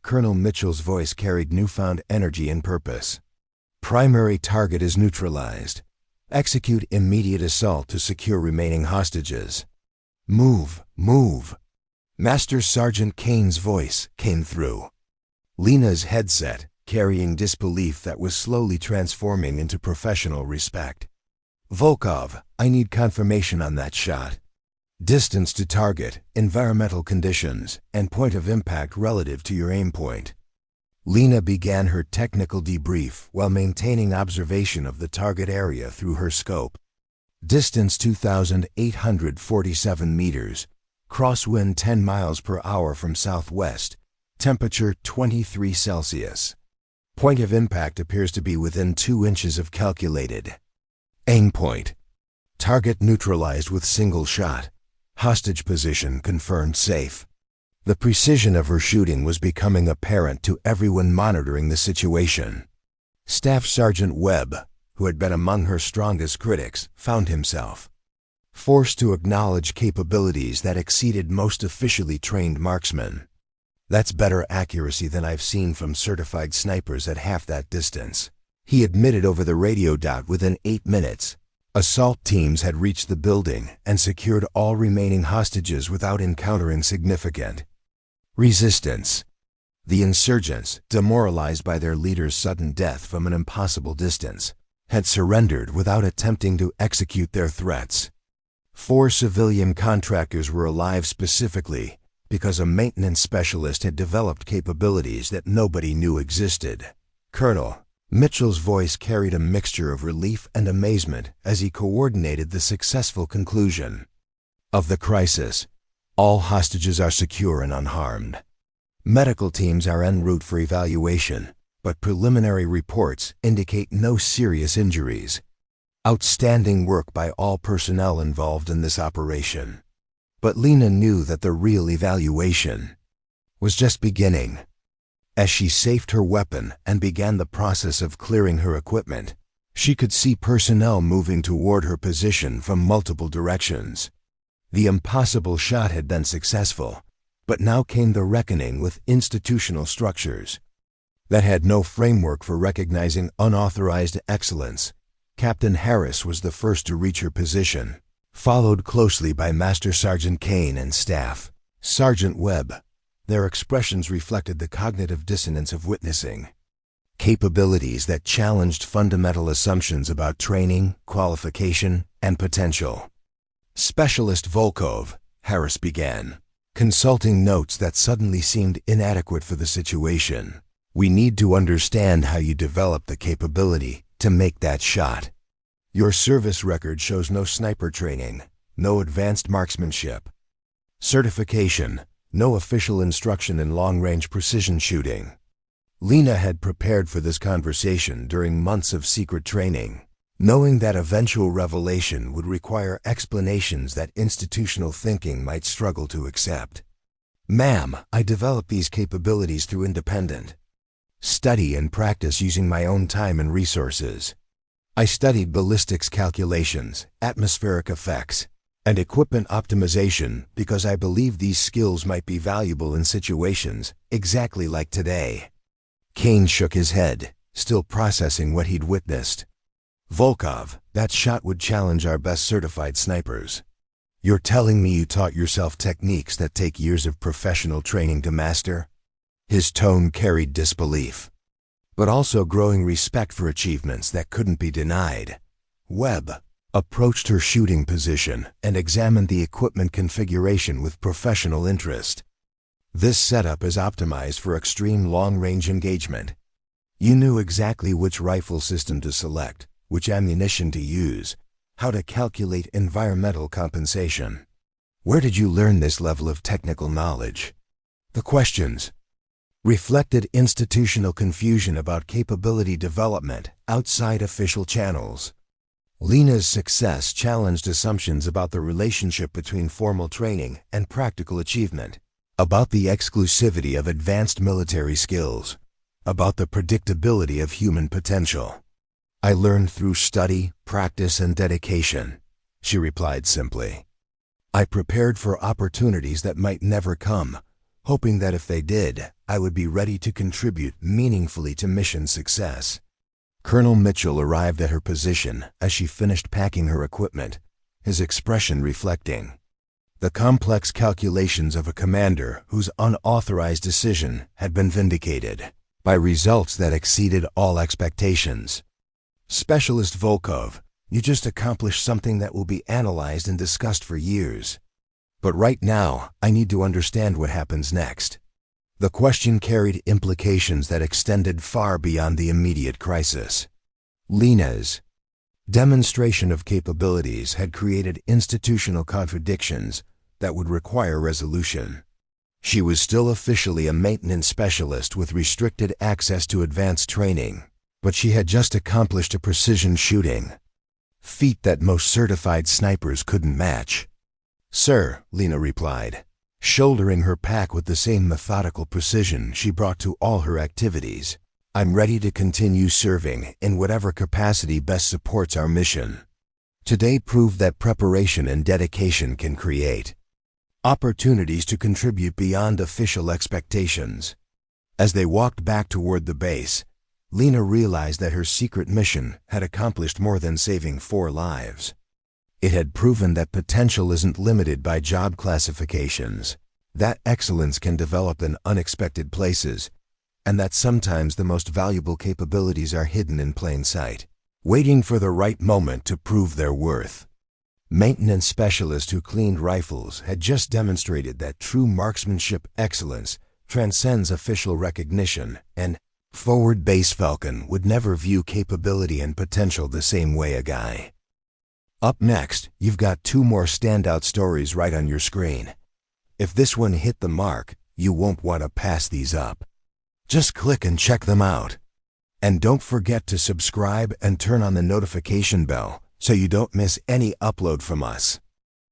Colonel Mitchell's voice carried newfound energy and purpose. Primary target is neutralized. Execute immediate assault to secure remaining hostages. Move, move. Master Sergeant Kane's voice came through Lena's headset, carrying disbelief that was slowly transforming into professional respect. Volkov, I need confirmation on that shot. Distance to target, environmental conditions, and point of impact relative to your aim point. Lena began her technical debrief while maintaining observation of the target area through her scope. Distance 2,847 meters. Crosswind 10 miles per hour from southwest. Temperature 23 Celsius. Point of impact appears to be within 2 inches of calculated aim point. Target neutralized with single shot. Hostage position confirmed safe. The precision of her shooting was becoming apparent to everyone monitoring the situation. Staff Sergeant Webb, who had been among her strongest critics, found himself forced to acknowledge capabilities that exceeded most officially trained marksmen. That's better accuracy than I've seen from certified snipers at half that distance, he admitted over the radio. Within 8 minutes, assault teams had reached the building and secured all remaining hostages without encountering significant resistance. The insurgents, demoralized by their leader's sudden death from an impossible distance, had surrendered without attempting to execute their threats. 4 civilian contractors were alive specifically because a maintenance specialist had developed capabilities that nobody knew existed. Colonel Mitchell's voice carried a mixture of relief and amazement as he coordinated the successful conclusion of the crisis. All hostages are secure and unharmed. Medical teams are en route for evaluation, but preliminary reports indicate no serious injuries. Outstanding work by all personnel involved in this operation. But Lena knew that the real evaluation was just beginning. As she safed her weapon and began the process of clearing her equipment, she could see personnel moving toward her position from multiple directions. The impossible shot had been successful, but now came the reckoning with institutional structures that had no framework for recognizing unauthorized excellence. Captain Harris was the first to reach her position, followed closely by Master Sergeant Kane and staff. Sergeant Webb. Their expressions reflected the cognitive dissonance of witnessing capabilities that challenged fundamental assumptions about training, qualification, and potential. Specialist Volkov, Harris began, consulting notes that suddenly seemed inadequate for the situation. We need to understand how you developed the capability to make that shot. Your service record shows no sniper training, no advanced marksmanship certification, no official instruction in long-range precision shooting. Lena had prepared for this conversation during months of secret training, knowing that eventual revelation would require explanations that institutional thinking might struggle to accept. Ma'am, I developed these capabilities through independent study and practice using my own time and resources. I studied ballistics calculations, atmospheric effects, and equipment optimization because I believed these skills might be valuable in situations exactly like today. Kane shook his head, still processing what he'd witnessed. Volkov, that shot would challenge our best certified snipers. You're telling me you taught yourself techniques that take years of professional training to master? His tone carried disbelief, but also growing respect for achievements that couldn't be denied. Webb approached her shooting position and examined the equipment configuration with professional interest. This setup is optimized for extreme long-range engagement. You knew exactly which rifle system to select, which ammunition to use, how to calculate environmental compensation. Where did you learn this level of technical knowledge? The questions reflected institutional confusion about capability development outside official channels. Lena's success challenged assumptions about the relationship between formal training and practical achievement, about the exclusivity of advanced military skills, about the predictability of human potential. I learned through study, practice, and dedication, she replied simply. I prepared for opportunities that might never come, hoping that if they did, I would be ready to contribute meaningfully to mission success. Colonel Mitchell arrived at her position as she finished packing her equipment, his expression reflecting the complex calculations of a commander whose unauthorized decision had been vindicated by results that exceeded all expectations. Specialist Volkov, you just accomplished something that will be analyzed and discussed for years. But right now, I need to understand what happens next. The question carried implications that extended far beyond the immediate crisis. Lena's demonstration of capabilities had created institutional contradictions that would require resolution. She was still officially a maintenance specialist with restricted access to advanced training, but she had just accomplished a precision shooting feat that most certified snipers couldn't match. Sir, Lena replied, shouldering her pack with the same methodical precision she brought to all her activities. I'm ready to continue serving in whatever capacity best supports our mission. Today proved that preparation and dedication can create opportunities to contribute beyond official expectations. As they walked back toward the base, Lena realized that her secret mission had accomplished more than saving 4 lives. It had proven that potential isn't limited by job classifications. that excellence can develop in unexpected places, and that sometimes the most valuable capabilities are hidden in plain sight, waiting for the right moment to prove their worth. Maintenance specialist who cleaned rifles had just demonstrated that true marksmanship excellence transcends official recognition, and Forward Base Falcon would never view capability and potential the same way a guy. Up next, you've got two more standout stories right on your screen. If this one hit the mark, you won't want to pass these up. Just click and check them out. And don't forget to subscribe and turn on the notification bell so you don't miss any upload from us.